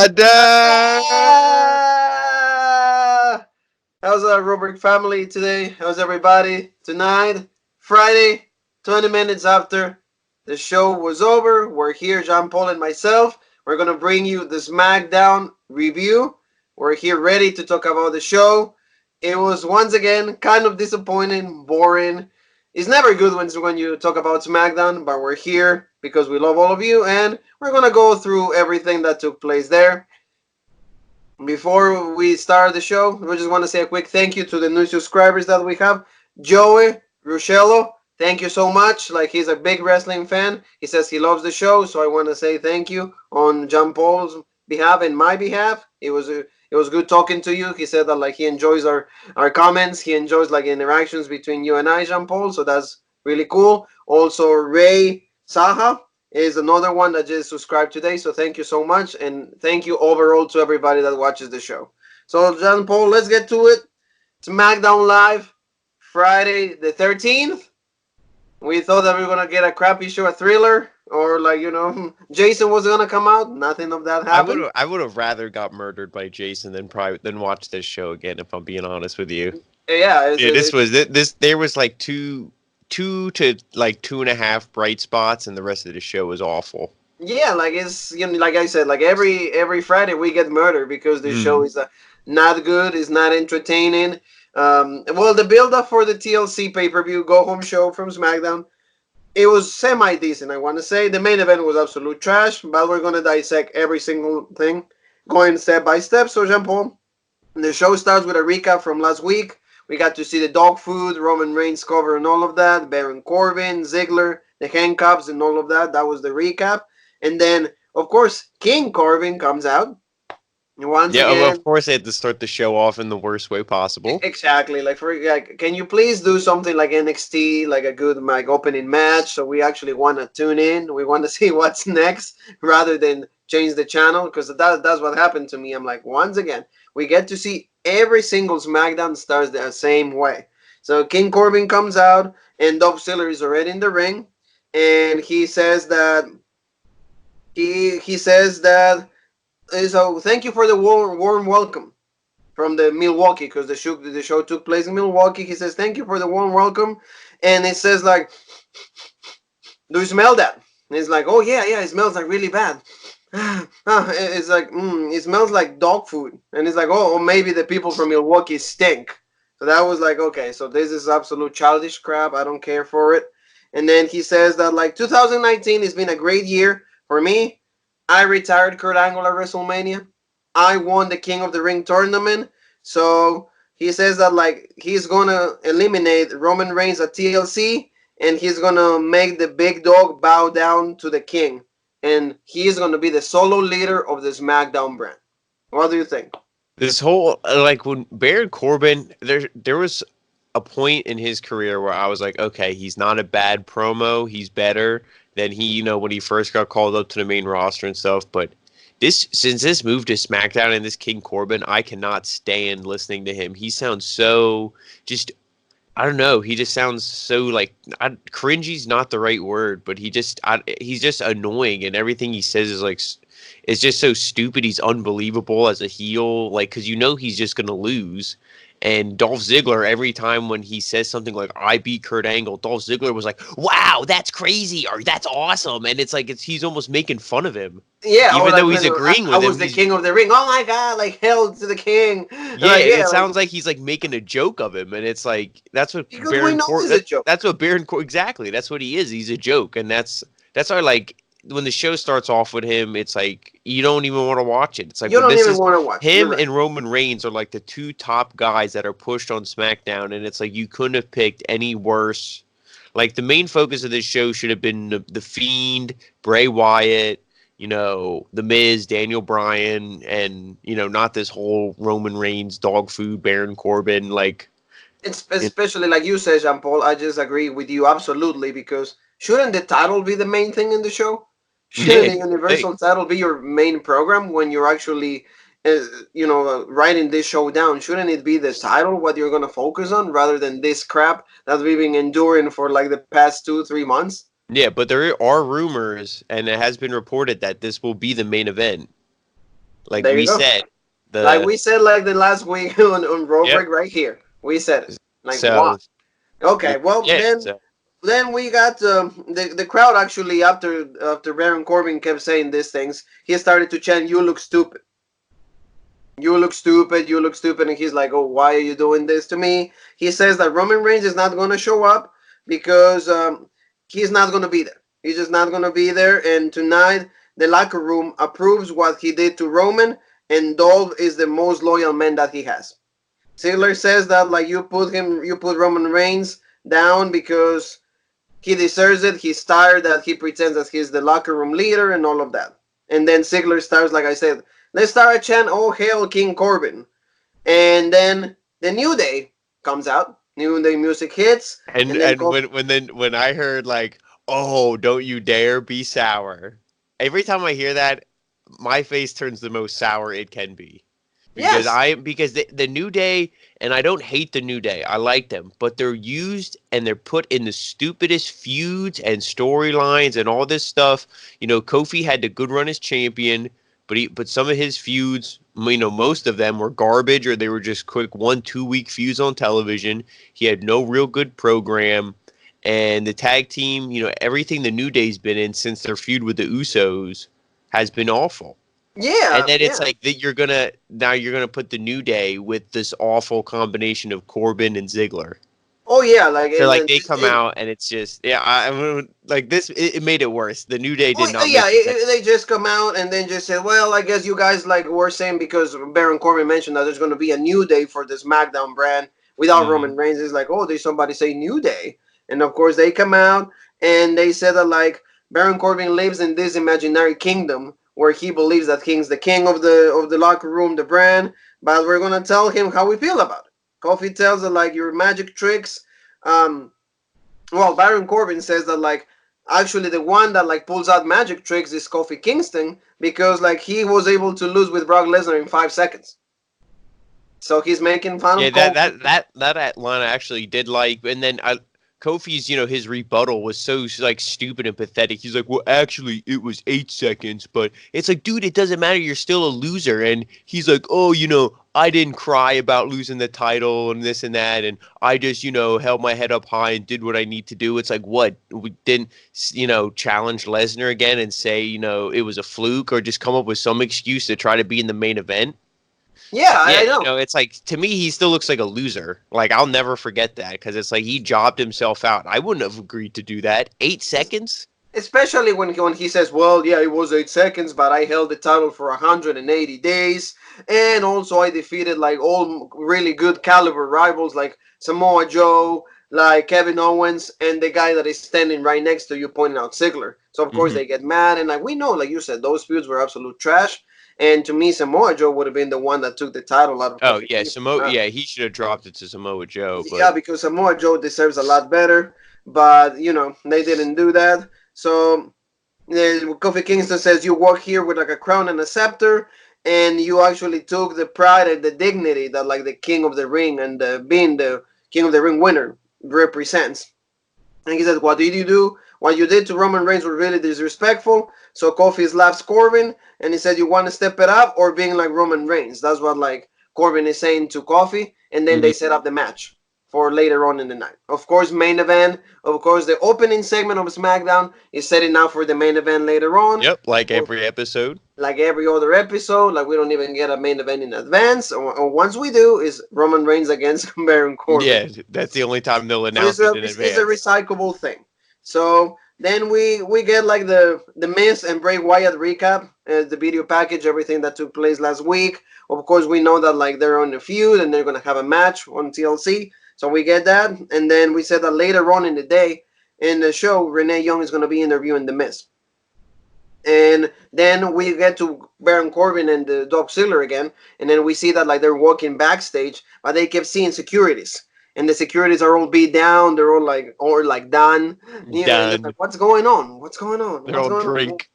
Ada. How's our Robert family today? How's everybody tonight? Friday, 20 minutes after the show was over. We're here, John Paul and myself. We're going to bring you the Smackdown review. We're here ready to talk about the show. It was once again kind of disappointing, boring. It's never good when you talk about SmackDown, but we're here because we love all of you, and we're going to go through everything that took place there. Before we start the show, we just want to say a quick thank you to the new subscribers that we have. Joey Ruscello, thank you so much. Like, he's a big wrestling fan. He says he loves the show, so I want to say thank you on John Paul's behalf and my behalf. It was good talking to you. He said that like he enjoys our comments. He enjoys like interactions between you and I, Jean Paul. So that's really cool. Also, Ray Saha is another one that just subscribed today. So thank you so much, and thank you overall to everybody that watches the show. So Jean Paul, let's get to it. SmackDown Live, Friday the 13th. We thought that we were gonna get a crappy show, a thriller, or like Jason was gonna come out. Nothing of that happened. I would have rather got murdered by Jason than watch this show again. If I'm being honest with you. Yeah, There was like two to like 2.5 bright spots, and the rest of the show was awful. Yeah, like it's like I said, like every Friday we get murdered because the show is not good, it's not entertaining. Well, the build up for the TLC pay-per-view go home show from SmackDown, it was semi-decent, I want to say. The main event was absolute trash, but we're going to dissect every single thing, going step by step. So, Jean-Paul, the show starts with a recap from last week. We got to see the dog food, Roman Reigns cover and all of that, Baron Corbin, Ziggler, the handcuffs and all of that. That was the recap. And then, of course, King Corbin comes out. Once again, of course, they had to start the show off in the worst way possible. Exactly. Like, can you please do something like NXT, like a good opening match, so we actually want to tune in. We want to see what's next, rather than change the channel, because that's what happened to me. I'm like, once again, we get to see every single SmackDown starts the same way. So King Corbin comes out, and Dolph Ziggler is already in the ring, and he says that so thank you for the warm welcome from the Milwaukee, because the show took place in Milwaukee. He says thank you for the warm welcome, and it says like, do you smell that? And it's like, oh yeah, it smells like really bad. It's like, it smells like dog food, and it's like, oh, maybe the people from Milwaukee stink. So that was like, okay, so this is absolute childish crap. I don't care for it. And then he says that like 2019 has been a great year for me. I retired Kurt Angle at WrestleMania. I won the King of the Ring tournament. So he says that like he's gonna eliminate Roman Reigns at TLC, and he's gonna make the big dog bow down to the king, and he's gonna be the solo leader of the SmackDown brand. What do you think? This whole like when Baron Corbin, there was a point in his career where I was like, okay, he's not a bad promo. He's better than he, when he first got called up to the main roster and stuff. But since this move to SmackDown and this King Corbin, I cannot stand listening to him. He sounds so just, I don't know. He just sounds so like cringy's not the right word, but he's just annoying, and everything he says is like, it's just so stupid. He's unbelievable as a heel, like, because he's just gonna lose. And Dolph Ziggler, every time when he says something like, I beat Kurt Angle, Dolph Ziggler was like, wow, that's crazy, or that's awesome. And it's like, he's almost making fun of him. Yeah. Even though he's agreeing with him. I was the king of the ring. Oh my God, like, hell to the king. Yeah, it sounds like he's like making a joke of him. And it's like, that's what Baron Corbin, that's what Baron Corbin, exactly. That's what he is. He's a joke. And that's our, like, when the show starts off with him, it's like you don't even want to watch it. It's like you don't even want to watch him. And Roman Reigns are like the two top guys that are pushed on SmackDown, and it's like you couldn't have picked any worse. Like the main focus of this show should have been the Fiend, Bray Wyatt, the Miz, Daniel Bryan, and not this whole Roman Reigns dog food, Baron Corbin. Like, it's especially like you said, Jean Paul. I just agree with you absolutely, because shouldn't the title be the main thing in the show? Shouldn't the Universal title be your main program when you're actually, writing this show down? Shouldn't it be the title what you're going to focus on, rather than this crap that we've been enduring for like the past 2-3 months? Yeah, but there are rumors, and it has been reported that this will be the main event. Like There you we go. said, Like the we said, like the last week on Road yep. Break right here. We said it. Like why? So Okay, well yeah. So then we got the crowd actually after Baron Corbin kept saying these things, he started to chant, "You look stupid, you look stupid, you look stupid," and he's like, "Oh, why are you doing this to me?" He says that Roman Reigns is not gonna show up because he's not gonna be there. He's just not gonna be there. And tonight the locker room approves what he did to Roman, and Dolph is the most loyal man that he has. Ziggler says that like you put Roman Reigns down because he deserves it. He's tired that he pretends that he's the locker room leader and all of that. And then Ziggler starts, like I said, let's start a chant, "Oh hail King Corbin." And then the New Day comes out. New Day music hits, and then and when I heard like, oh, don't you dare be sour. Every time I hear that, my face turns the most sour it can be. yes, Because the New Day, and I don't hate the New Day. I like them, but they're used and they're put in the stupidest feuds and storylines and all this stuff. Kofi had the good run as champion, but some of his feuds, most of them were garbage, or they were just quick 1-2 week feuds on television. He had no real good program. And the tag team, everything the New Day's been in since their feud with the Usos has been awful. And yeah, then it's yeah. like that you're gonna put the New Day with this awful combination of Corbin and Ziggler. Oh yeah, like So and like then they come out and it's just yeah, I like this. It made it worse. The New Day oh did not yeah, make this. they just come out and then just said, well, I guess you guys like were saying because Baron Corbin mentioned that there's going to be a New Day for the SmackDown brand without Mm-hmm. Roman Reigns. It's like, oh, did somebody say New Day? And of course they come out and they said that like Baron Corbin lives in this imaginary kingdom where he believes that he's the king of the locker room, the brand. But we're gonna tell him how we feel about it. Kofi tells that like your magic tricks. Um, well, Baron Corbin says that like actually the one that like pulls out magic tricks is Kofi Kingston because like he was able to lose with Brock Lesnar in 5 seconds. So he's making fun Yeah, of that Kofi. that that that Atlanta actually did like, and then Kofi's his rebuttal was so like stupid and pathetic. He's like, well, actually, it was 8 seconds, but it's like, dude, it doesn't matter. You're still a loser. And he's like, oh, I didn't cry about losing the title and this and that, and I just held my head up high and did what I need to do. It's like, what, we didn't challenge Lesnar again and say it was a fluke, or just come up with some excuse to try to be in the main event. Yeah, Yeah, I know. it's like, to me, he still looks like a loser. Like, I'll never forget that, because it's like he jobbed himself out. I wouldn't have agreed to do that. 8 seconds? Especially when he says, well, yeah, it was 8 seconds, but I held the title for 180 days, and also I defeated like all really good caliber rivals like Samoa Joe, like Kevin Owens, and the guy that is standing right next to you, pointing out Ziggler. So of course Hmm. they get mad, and like we know, like you said, those feuds were absolute trash. And to me, Samoa Joe would have been the one that took the title out of Oh Kofi yeah, Kingston. Yeah, he should have dropped it to Samoa Joe, Yeah, but because Samoa Joe deserves a lot better, but they didn't do that. So Kofi Kingston says you walk here with like a crown and a scepter, and you actually took the pride and the dignity that like the King of the Ring and being the King of the Ring winner represents. And he says, what did you do? What you did to Roman Reigns was really disrespectful. So Kofi slaps Corbin, and he said, you want to step it up or being like Roman Reigns? That's what like Corbin is saying to Kofi, and then mhm. they set up the match for later on in the night. Of course, main event. Of course, the opening segment of SmackDown is setting up for the main event later on. Yep, Of like course, every episode. like every other episode, like we don't even get a main event in advance. Or once we do, is Roman Reigns against Baron Corbin. Yeah, that's the only time they'll So announce it in it's a advance. recyclable thing. So then we get like the Miz and Bray Wyatt recap, the video package, everything that took place last week. Of course, we know that like they're on a feud and they're gonna have a match on TLC. So we get that, and then we said that later on in the day in the show, Renee Young is gonna be interviewing the Miz. And then we get to Baron Corbin and Dolph Ziggler again, and then we see that like they're walking backstage, but they kept seeing securities, and the securities are all beat down. They're all like done. Yeah, and it's Done. like, what's going on? What's going on? They're What's all going on? drink.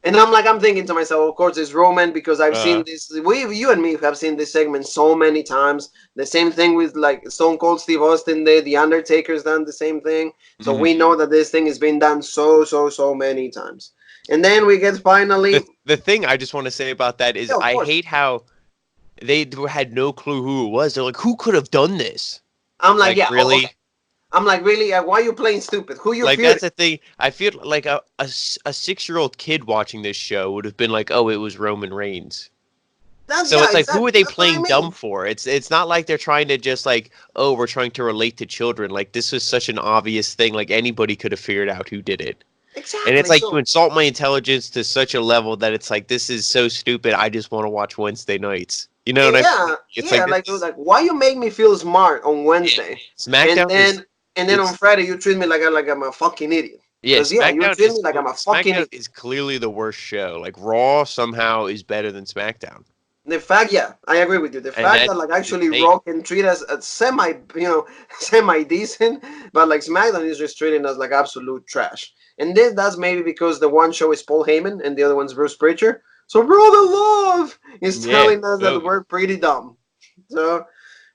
And I'm thinking to myself, of course, it's Roman because I've seen Uh, this. You and me have seen this segment so many times. The same thing with like Stone Cold Steve Austin did. The Undertaker's done the same thing. So mhm. we know that this thing has been done so many times. And then we get finally. The thing I just want to say about that is Yeah, of I course. hate how they had no clue who it was. They're like, who could have done this? I'm like, Like, yeah, oh, okay. really? I'm like, really? Why are you playing stupid? Who you Like, feuding? that's the thing. I feel like a 6-year-old kid watching this show would have been like, oh, it was Roman Reigns. That So yeah, it's like, who exactly. are they That's what I playing dumb mean. for? It's not like they're trying to just like, oh, we're trying to relate to children. Like, this was such an obvious thing. Like, anybody could have figured out who did it. And it's Exactly. like you So insult my intelligence to such a level that it's like, this is so stupid. I just want to watch Wednesday nights. You know what I mean? yeah, It's yeah. like this Like, is why you make me feel smart on yeah. Wednesday, and SmackDown is then on it's Friday you treat me like I'm a fucking idiot. yeah. Cause yeah, you treat me like I'm a fucking SmackDown idiot. is clearly the worst show. Like Raw somehow is better than SmackDown, The fact, yeah, I agree with you. The and fact that that's like actually insane. Raw can treat us as semi, semi decent, but like SmackDown is just treating us like absolute trash. And that's maybe because the one show is Paul Heyman and the other one's Bruce Pritchard. So Brother Love is Yeah. telling us that Oh, we're pretty dumb. So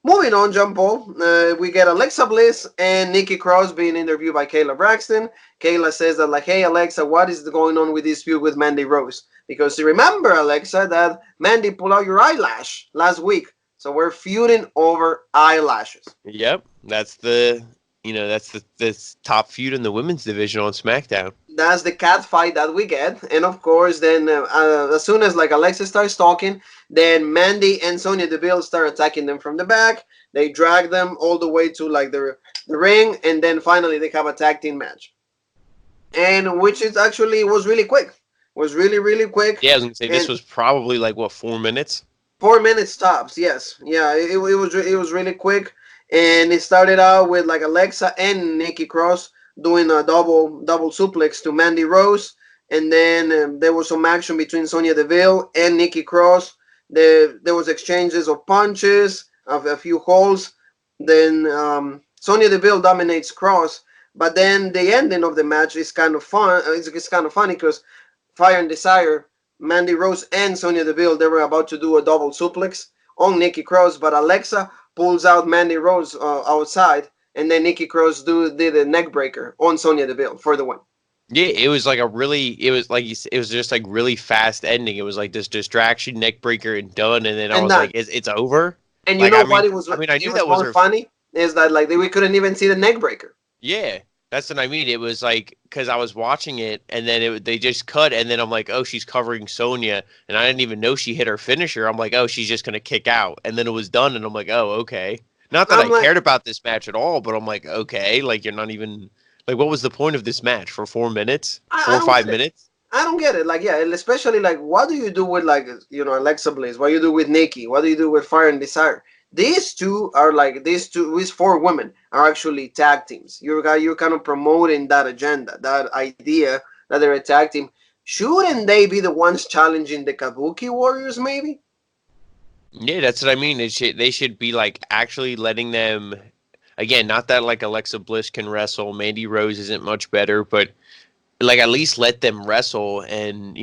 moving on, John Paul, we get Alexa Bliss and Nikki Cross being interviewed by Kayla Braxton. Kayla says that like, hey Alexa, what is going on with this feud with Mandy Rose? Because you remember, Alexa, that Mandy pulled out your eyelash last week. So we're feuding over eyelashes. yep. That's the that's the top feud in the women's division on SmackDown. That's the cat fight that we get, and of course, then as soon as like Alexa starts talking, then Mandy and Sonya Deville start attacking them from the back. They drag them all the way to like the ring, and then finally they have a tag team match, and which is actually was really quick, was really quick, Yeah, I was gonna say this and was probably like what 4 minutes. 4 minutes tops. Yes, yeah, it was really quick, and it started out with like Alexa and Nikki Cross doing a double suplex to Mandy Rose, and then there was some action between Sonya Deville and Nikki Cross. There was exchanges of punches, of a few holds. Then Sonya Deville dominates Cross, but then the ending of the match is kind of fun. It's kind of funny because Fire and Desire, Mandy Rose and Sonya Deville, they were about to do a double suplex on Nikki Cross, but Alexa pulls out Mandy Rose outside, and then Nikki Cross did a neck breaker on Sonya Deville for the win. Yeah, it was like it was just like really fast ending. It was like this distraction, neck breaker, and done. And then I And was like, done. it's over. And you Like know what? It was I mean, I knew it was that was more her. funny is that like we couldn't even see the neck breaker. Yeah, that's what I mean. It was like because I was watching it, and then they just cut, and then I'm like, oh, she's covering Sonya, and I didn't even know she hit her finisher. I'm like, oh, she's just gonna kick out, and then it was done, and I'm like, oh, okay. Not that I'm I like, cared about this match at all, but I'm like, okay, like you're not even like, what was the point of this match for 4 minutes, I, four I or don't five get it. minutes? I don't get it. Like, yeah, and especially like, what do you do with like, Alexa Bliss? What do you do with Nikki? What do you do with Fire and Desire? These two, these four women are actually tag teams. You're kind of promoting that agenda, that idea that they're a tag team. Shouldn't they be the ones challenging the Kabuki Warriors? Maybe. Yeah, that's what I mean. They should be like actually letting them again. Not that like Alexa Bliss can wrestle, Mandy Rose isn't much better, but like at least let them wrestle and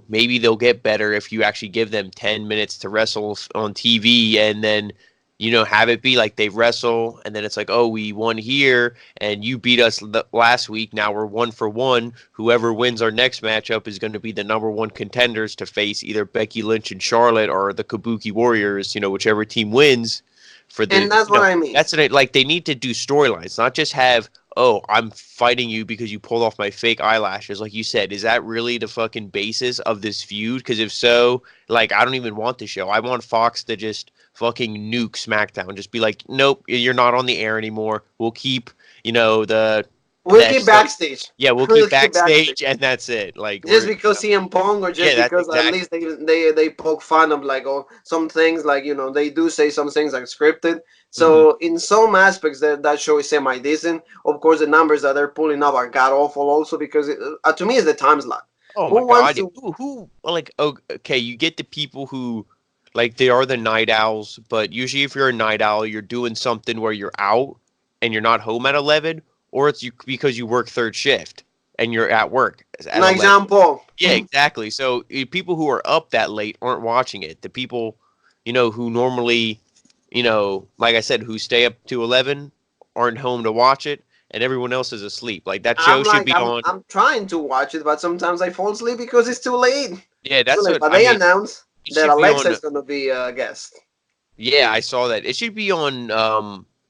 maybe they'll get better if you actually give them 10 minutes to wrestle on TV and then have it be like they wrestle and then it's like, oh, we won here and you beat us last week, now we're 1-for-1, whoever wins our next matchup is going to be the number one contenders to face either Becky Lynch and Charlotte or the Kabuki Warriors, whichever team wins for And the that's what I mean. that's what like they need to do storylines, not just have, oh, I'm fighting you because you pulled off my fake eyelashes. Like you said, is that really the fucking basis of this feud? Because if so, like, I don't even want the show. I want Fox to just fucking nuke SmackDown. Just be like, nope, you're not on the air anymore. We'll keep, the We'll keep next, backstage. yeah, we'll keep We'll keep backstage. backstage, and that's it. Like, Just we're, because CM Punk, or yeah, just that's because at exactly. least they poke fun of like some things, like they do say some things like scripted. Hmm. So in some aspects that show is semi decent. Of course, the numbers that they're pulling up are god awful also because to me it's the time slot. Oh my Who wants God, to? who like, oh, okay, you get the people who like they are the night owls, but usually if you're a night owl, you're doing something where you're out and you're not home at 11, or it's you because you work third shift and you're at work at Like 11. Jean Paul. Yeah, exactly. So people who are up that late aren't watching it. The people, who normally, like I said, who stay up to 11 aren't home to watch it. and everyone else is asleep. Like that show I'm should like, be on. I'm trying to watch it, but sometimes I fall asleep because it's too late. Yeah, Too that's late. what But I they mean. announced It that should be Alexa on. is gonna be a guest. Yeah, I saw that. It should be on.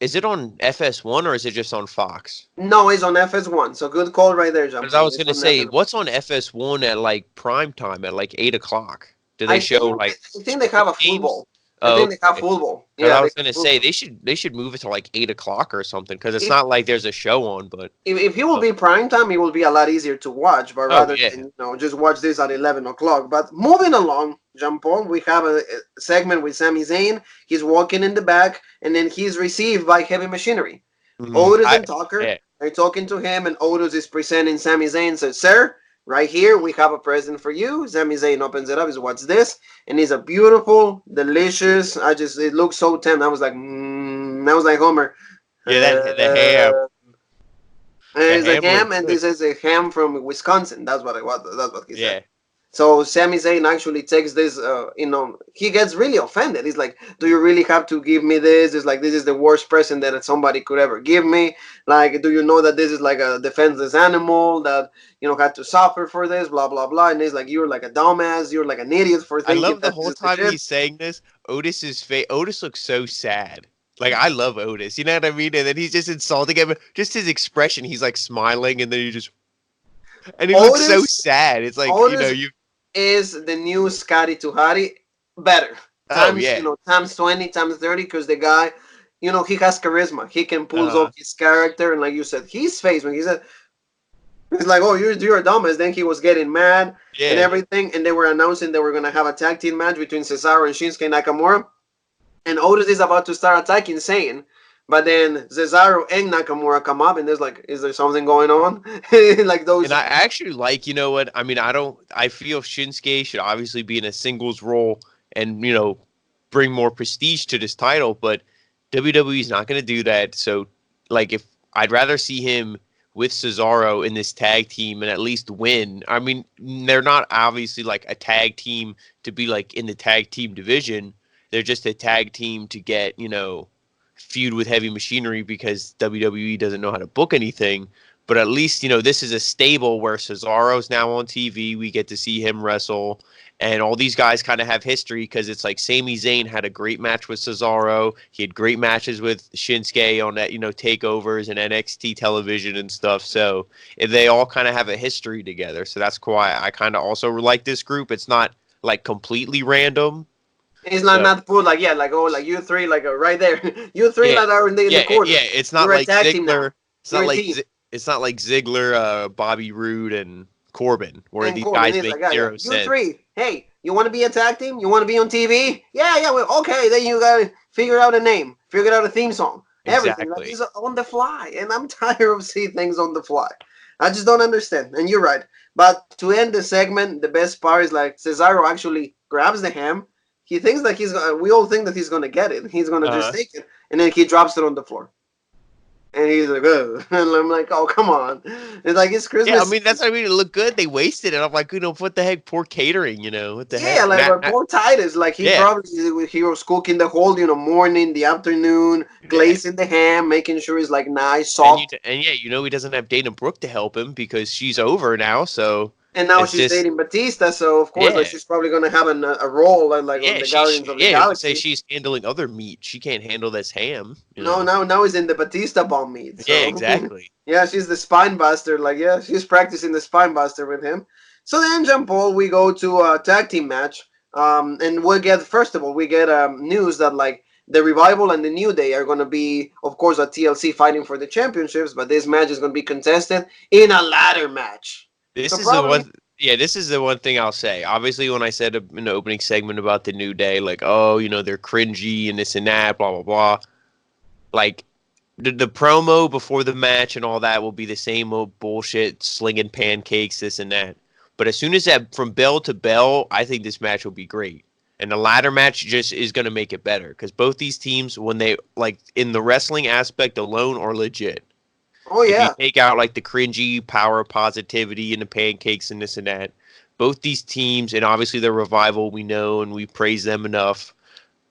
Is it on FS1 or is it just on Fox? No, it's on FS1. So good call right there, Jean Because I Paul. was It's gonna on say, FS1. what's on FS1 at like prime time at like 8 o'clock? Do they I show think like I think they have Squid a Games? football. I Oh, think they have okay. football. Because Yeah, I they was have gonna say football. they should move it to like 8 o'clock or something. Because it's If not like there's a show on, but if it will oh, be prime time, it will be a lot easier to watch. But oh rather yeah. than just watch this at 11 o'clock. But moving along, Jean Paul, we have a segment with Sami Zayn. He's walking in the back, and then he's received by Heavy Machinery. Otis I and Tucker yeah. are talking to him, and Otis is presenting Sami Zayn. Says, "Sir, right here we have a present for you." Sami Zayn opens it up. Is what's this? And it's a beautiful, delicious. It looks so tempting. I was like Homer. Yeah, that the ham. The It's a ham ham, looks and good. this is a ham from Wisconsin. That's what he said. Yeah. So Sami Zayn actually takes this. He gets really offended. He's like, "Do you really have to give me this? It's like this is the worst present that somebody could ever give me. Like, do you know that this is like a defenseless animal that had to suffer for this? Blah blah blah." And he's like, "You're like a dumbass. You're like an idiot for I thinking love the that this whole is the time shit." he's saying this. Otis's face. Otis looks so sad. Like I love Otis. You know what I mean? And then he's just insulting him. Just his expression. He's like smiling, and then he looks so Otis, sad. It's like Otis you. is the new Scotty to Harry, better Oh times yeah. times 20 times 30 because the guy, he has charisma. He can pull off his character, and like you said, his face when he said he's like, "Oh, you're a dumbass." Then he was getting mad and Yeah. everything, and they were announcing they were gonna have a tag team match between Cesaro and Shinsuke Nakamura, and Otis is about to start attacking Zayn. But then Cesaro and Nakamura come up, and there's like, is there something going on? Like And those. I actually like, you know what? I mean, I don't. I feel Shinsuke should obviously be in a singles role and bring more prestige to this title, but WWE's not going to do that. So, like, if I'd rather see him with Cesaro in this tag team and at least win. I mean, they're not obviously like a tag team to be like in the tag team division. They're just a tag team to get feud with Heavy Machinery because WWE doesn't know how to book anything. But at least, this is a stable where Cesaro's now on TV. We get to see him wrestle. And all these guys kind of have history because it's like Sami Zayn had a great match with Cesaro. He had great matches with Shinsuke on that, takeovers and NXT television and stuff. So they all kind of have a history together. So that's why I kind of also like this group. It's not like completely random. It's So not put like, yeah, like, oh, like you three, like right there, you three yeah, that are in the corner. yeah. It's not You're a like tag team now. Ziggler. It's You're not a like team. it's not like Ziggler, Bobby Roode, and Corbin, where And these Corbin guys is make like, yeah, yeah. zero You sense. three, hey, you want to be a tag team? You want to be on TV? Yeah, yeah. Well, okay, then you gotta figure out a name, figure out a theme song, everything. Like Exactly. it's on the fly, and I'm tired of seeing things on the fly. I just don't understand. And you're right. But to end the segment, the best part is like Cesaro actually grabs the ham. He thinks that we all think that he's gonna get it. He's gonna just Uh-huh. take it, and then he drops it on the floor. And he's like, ugh. And I'm like, oh, come on. It's like, it's Yeah, I Christmas. mean that's what I mean. It looked good. They wasted it. I'm like, what the heck? Poor catering. What the Yeah, heck? like our poor Titus, like Yeah, he was cooking the whole morning, the afternoon, yeah. glazing the ham, making sure it's like nice, And soft. yeah, he doesn't have Dana Brooke to help him because she's over now. So And now it's she's just dating Batista, so of course, like yeah, she's probably gonna have a role like on yeah. the Guardians of the I was gonna say Galaxy. she's handling other meat. She can't handle this ham. No, now he's in the Batista bomb meet. Yeah, So exactly. yeah, she's the spine buster. Like yeah, she's practicing the spine buster with him. So then, Jean Paul, we go to a tag team match. And first of all, we get news that like the Revival and the New Day are going to be, of course, at TLC fighting for the championships, but this match is going to be contested in a ladder match. This So is the probably, one. Yeah, this is the one thing I'll say. Obviously, when I said in the opening segment about the New Day, like, oh, they're cringy and this and that, blah blah blah. Like, the promo before the match and all that will be the same old bullshit, slinging pancakes, this and that. But as soon as that from bell to bell, I think this match will be great. And the ladder match just is going to make it better because both these teams, when they like in the wrestling aspect alone, are legit. oh If you yeah, take out like the cringy power positivity and the pancakes and this and that, both these teams and obviously the Revival we know and we praise them enough.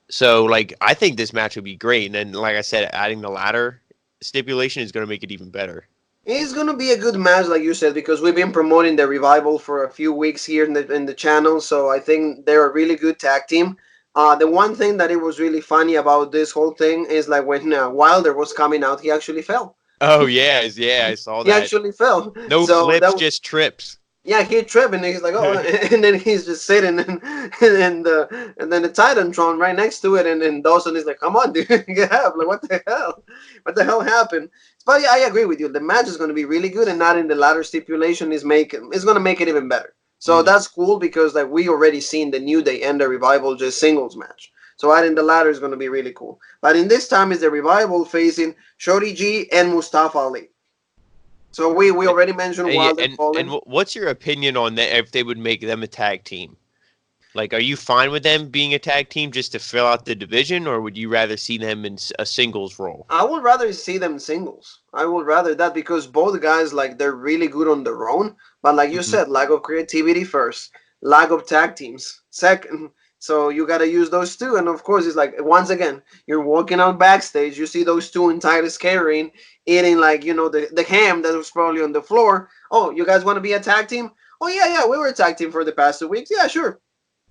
So like I think this match would be great. And then like I said, adding the ladder, stipulation is going to make it even better. It's gonna be a good match, like you said, because we've been promoting the Revival for a few weeks here in the channel. So I think they're a really good tag team. The one thing that it was really funny about this whole thing is like when Wilder was coming out, he actually fell. Oh yeah, yeah, I saw He that. actually fell. No So flips, that just trips. yeah, he tripped and he's like, oh, and then he's just sitting and then the Titantron right next to it, and then Dawson is like, come on, dude, get up! Like, what the hell happened? But yeah, I agree with you. The match is going to be really good, and not in the ladder stipulation is going to make it even better. So Mhm. that's cool because like we already seen the New Day and the Revival just singles match. So adding the ladder is going to be really cool. But in this time is the Revival facing Shorty G and Mustafa Ali. So we already mentioned Yeah, Wilder and falling. what's your opinion on that? If they would make them a tag team, like, are you fine with them being a tag team just to fill out the division, or would you rather see them in a singles role? I would rather see them singles. I would rather that because both guys like they're really good on their own, but like you Hmm. said, lack of creativity first, lack of tag teams second. So you gotta use those two, and of course it's like once again you're walking out backstage, you see those two in Titus catering eating like the ham that was probably on the floor. Oh, you guys want to be a tag team? Oh yeah, we were a tag team for the past 2 weeks. Yeah, sure.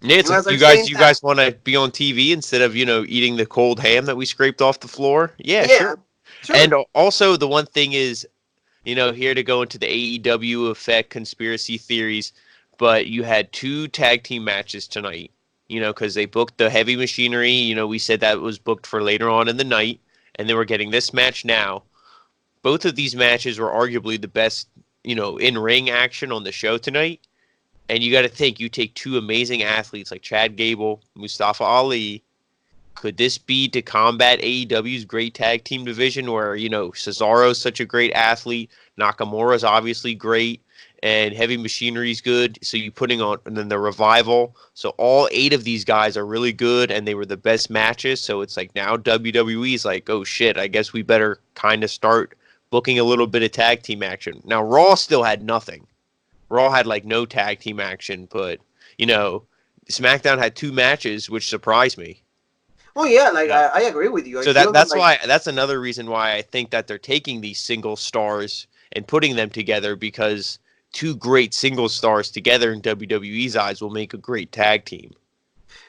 Yeah, You it's like guys are you staying tag. guys want to be on TV instead of eating the cold ham that we scraped off the floor. Yeah, Yeah, sure. And sure. also the one thing is, here to go into the AEW effect conspiracy theories, but you had two tag team matches tonight. Because they booked the heavy machinery. We said that was booked for later on in the night, and then we're getting this match now. Both of these matches were arguably the best, in ring action on the show tonight. And you got to think, you take two amazing athletes like Chad Gable, Mustafa Ali. Could this be to combat AEW's great tag team division where, Cesaro's such a great athlete, Nakamura's obviously great, and Heavy Machinery's good. So you putting on, and then the Revival. So all eight of these guys are really good, and they were the best matches. So it's like now WWE's like, oh shit, I guess we better kind of start booking a little bit of tag team action. Now, Raw still had nothing. Raw had like no tag team action, but, you know, SmackDown had two matches, which surprised me. Oh yeah, like Yeah. I agree with you. I So feel that that's like why that's another reason why I think that they're taking these single stars and putting them together because two great single stars together in WWE's eyes will make a great tag team.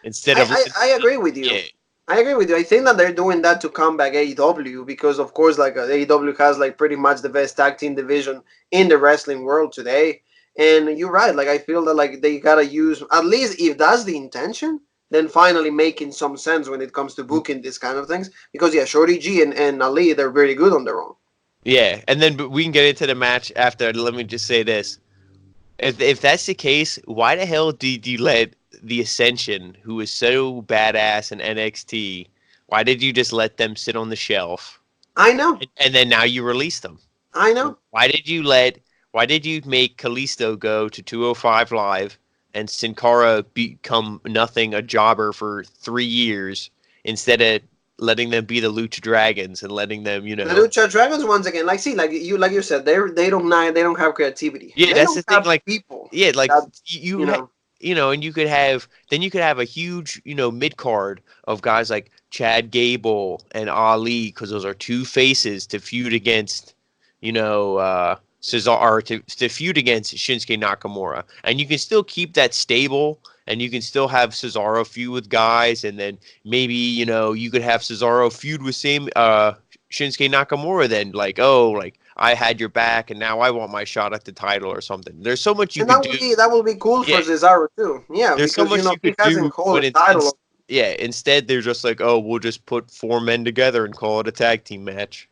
Instead of I agree with you. yeah, I agree with you. I think that they're doing that to combat AEW because, of course, like AEW has like pretty much the best tag team division in the wrestling world today. And you're right. Like I feel that like they gotta use at least if that's the intention, then finally making some sense when it comes to booking this kind of things. Because yeah, Shorty G and Ali they're very good on their own. yeah, and then we can get into the match after. Let me just say this: if that's the case, why the hell did you let the Ascension, who is so badass in NXT, why did you just let them sit on the shelf I know, and then now you release them? I know. Why did you let? Why did you make Kalisto go to 205 Live and Sin Cara become nothing, a jobber for 3 years instead of letting them be the Lucha Dragons and letting them, The Lucha Dragons once again, like see, like you said, they don't have creativity. yeah, They that's the don't thing. have Like, people yeah, like that you, you know. and you could have then you could have a huge, mid card of guys like Chad Gable and Ali because those are two faces to feud against, Cesar or to feud against Shinsuke Nakamura, and you can still keep that stable. And you can still have Cesaro feud with guys, and then maybe you could have Cesaro feud with Shinsuke Nakamura. Then like I had your back, and now I want my shot at the title or something. There's so much you And could do. that would be cool Yeah, for Cesaro too. Yeah, there's so because much you he could hasn't do, held but a title. yeah, instead they're just like, oh, we'll just put four men together and call it a tag team match.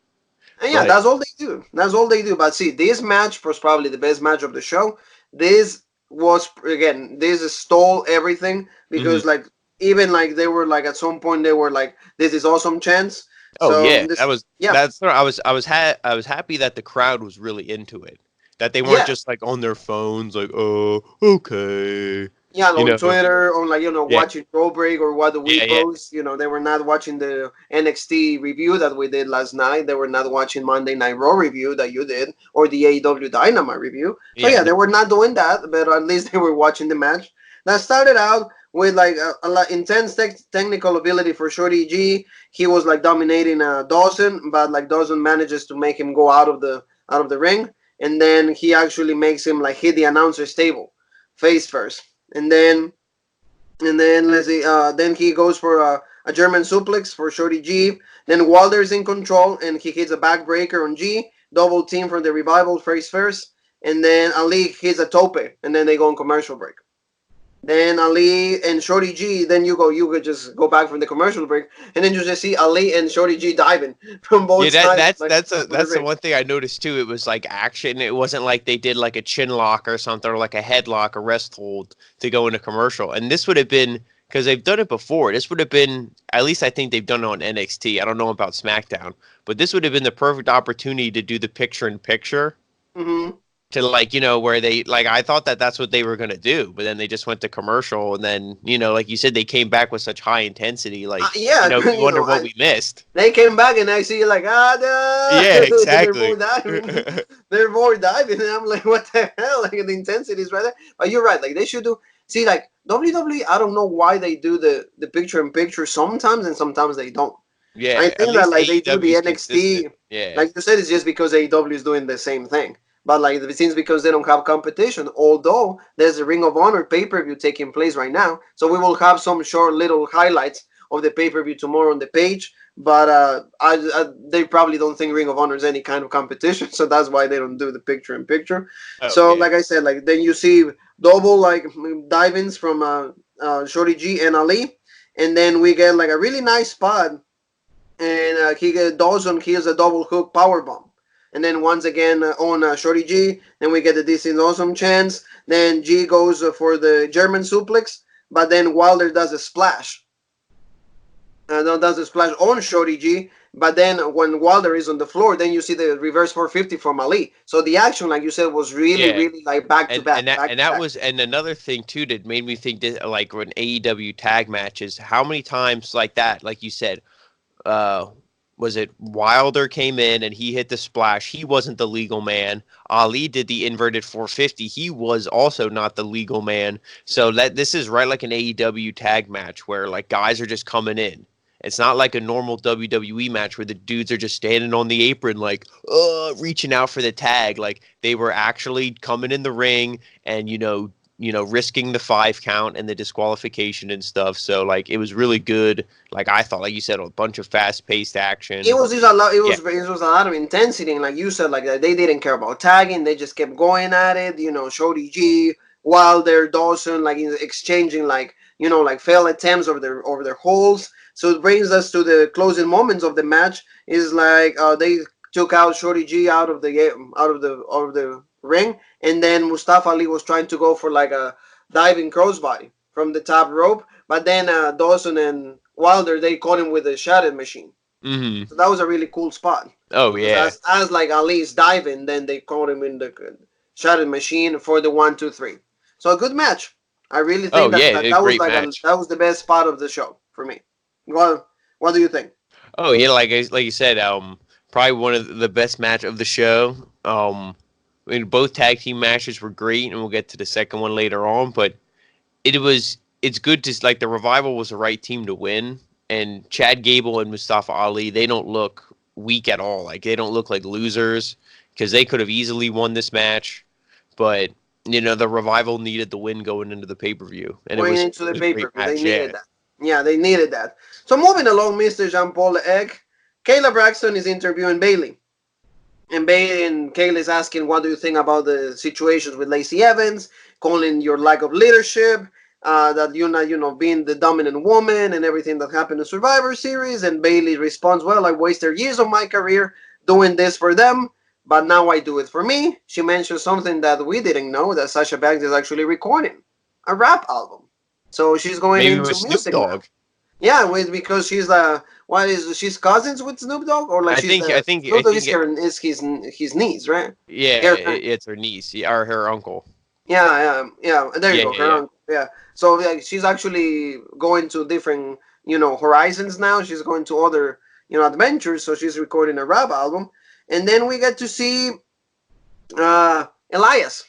And yeah, But that's all they do. That's all they do. But see, this match was probably the best match of the show. This was again, this stole everything mhm. because like even like they were like at some point they were like this is awesome chance. Oh So yeah, this yeah I was happy that the crowd was really into it. That they weren't yeah just like on their phones like, oh, okay, yeah, you on know. Twitter, on like Yeah, watching Roll Break or what do we yeah, yeah, post. They were not watching the NXT review that we did last night. They were not watching Monday Night Raw review that you did or the AEW Dynamite review. So yeah. yeah, No, they were not doing that, but at least they were watching the match. That started out with like a lot intense technical ability for Shorty G. He was like dominating Dawson, but like Dawson manages to make him go out of the ring, and then he actually makes him like hit the announcer's table face first, and then let's see. Then he goes for a German suplex for Shorty G. Then Walter's in control and he hits a backbreaker on G. Double team from the Revival face first, and then Ali hits a tope, and then they go on commercial break. Then Ali and Shorty G. Then you could just go back from the commercial break, and then you just see Ali and Shorty G diving from Yeah, both sides. that's the one thing I noticed too. It was like action. It wasn't like they did like a chin lock or something, or like a headlock, a rest hold to go into commercial. And this would have been, because they've done it before. This would have been, at least I think they've done it on NXT. I don't know about SmackDown, but this would have been the perfect opportunity to do the picture in picture. Mm-hmm. To like, where they like, I thought that that's what they were going to do, but then they just went to commercial, and then, like you said, they came back with such high intensity, like, yeah, you wonder what we missed. They came back and I see like, Yeah, exactly. They're more diving, and I'm like, what the hell? Like the intensity is right there. But you're right, like they should do. See, like WWE, I don't know why they do the picture in picture sometimes, and sometimes they don't. Yeah, I think that like they do the NXT. Consistent. Yeah, like you said, it's just because AEW is doing the same thing. But like it seems because they don't have competition. Although there's a Ring of Honor pay-per-view taking place right now, so we will have some short little highlights of the pay-per-view tomorrow on the page. But they probably don't think Ring of Honor is any kind of competition, so that's why they don't do the picture-in-picture. So like I said, like then you see double like dive-ins from Shorty G and Ali, and then we get like a really nice spot, and Dawson heals a double hook power bomb. And then once again on Shorty G, then we get the This Is Awesome chance. Then G goes for the German suplex, but then Wilder does a splash. Does a splash on Shorty G, but then when Wilder is on the floor, then you see the reverse 450 from Ali. So the action, like you said, was really like back to back. And another thing too that made me think that, like when AEW tag matches, how many times like that, like you said, was it Wilder came in and he hit the splash? He wasn't the legal man. Ali did the inverted 450. He was also not the legal man. So this is right like an AEW tag match where like guys are just coming in. It's not like a normal WWE match where the dudes are just standing on the apron like, reaching out for the tag. Like they were actually coming in the ring and, risking the 5 count and the disqualification and stuff. So like it was really good. Like I thought, like you said, a bunch of fast paced action. It was just a lot. It was a lot of intensity, and like you said, like they didn't care about tagging. They just kept going at it. Shorty G, Wilder, Dawson, like exchanging like like failed attempts over their holes. So it brings us to the closing moments of the match. Is like they took out Shorty G out of the ring, and then Mustafa Ali was trying to go for like a diving crossbody from the top rope, but then Dawson and Wilder, they caught him with a shattered machine. Mm-hmm. So that was a really cool spot. Oh yeah. As like Ali's diving, then they caught him in the shattered machine for the 1, 2, 3. So a good match. I really think that was like that was the best spot of the show for me. What do you think? Oh yeah, like you said, probably one of the best match of the show. I mean, both tag team matches were great, and we'll get to the second one later on. But it's good to like the Revival was the right team to win, and Chad Gable and Mustafa Ali, they don't look weak at all. Like they don't look like losers because they could have easily won this match, but the Revival needed the win going into the pay-per-view, and going into the pay-per-view, they needed that. Yeah, they needed that. So moving along, Mr. Jean-Paul Egg, Kayla Braxton is interviewing Bayley. And Kayla is asking, what do you think about the situations with Lacey Evans, calling your lack of leadership, that you're not, being the dominant woman and everything that happened in Survivor Series. And Bayley responds, well, I wasted years of my career doing this for them, but now I do it for me. She mentions something that we didn't know, that Sasha Banks is actually recording a rap album. So she's going Maybe into with music. Snoop Dogg. Yeah, because she's she's cousins with Snoop Dogg, or like I think Snoop Dogg is his niece, right? Yeah, it's her niece, or her uncle. Yeah. There you go, her uncle. Yeah. So like, she's actually going to different horizons now. She's going to other adventures. So she's recording a rap album, and then we get to see Elias.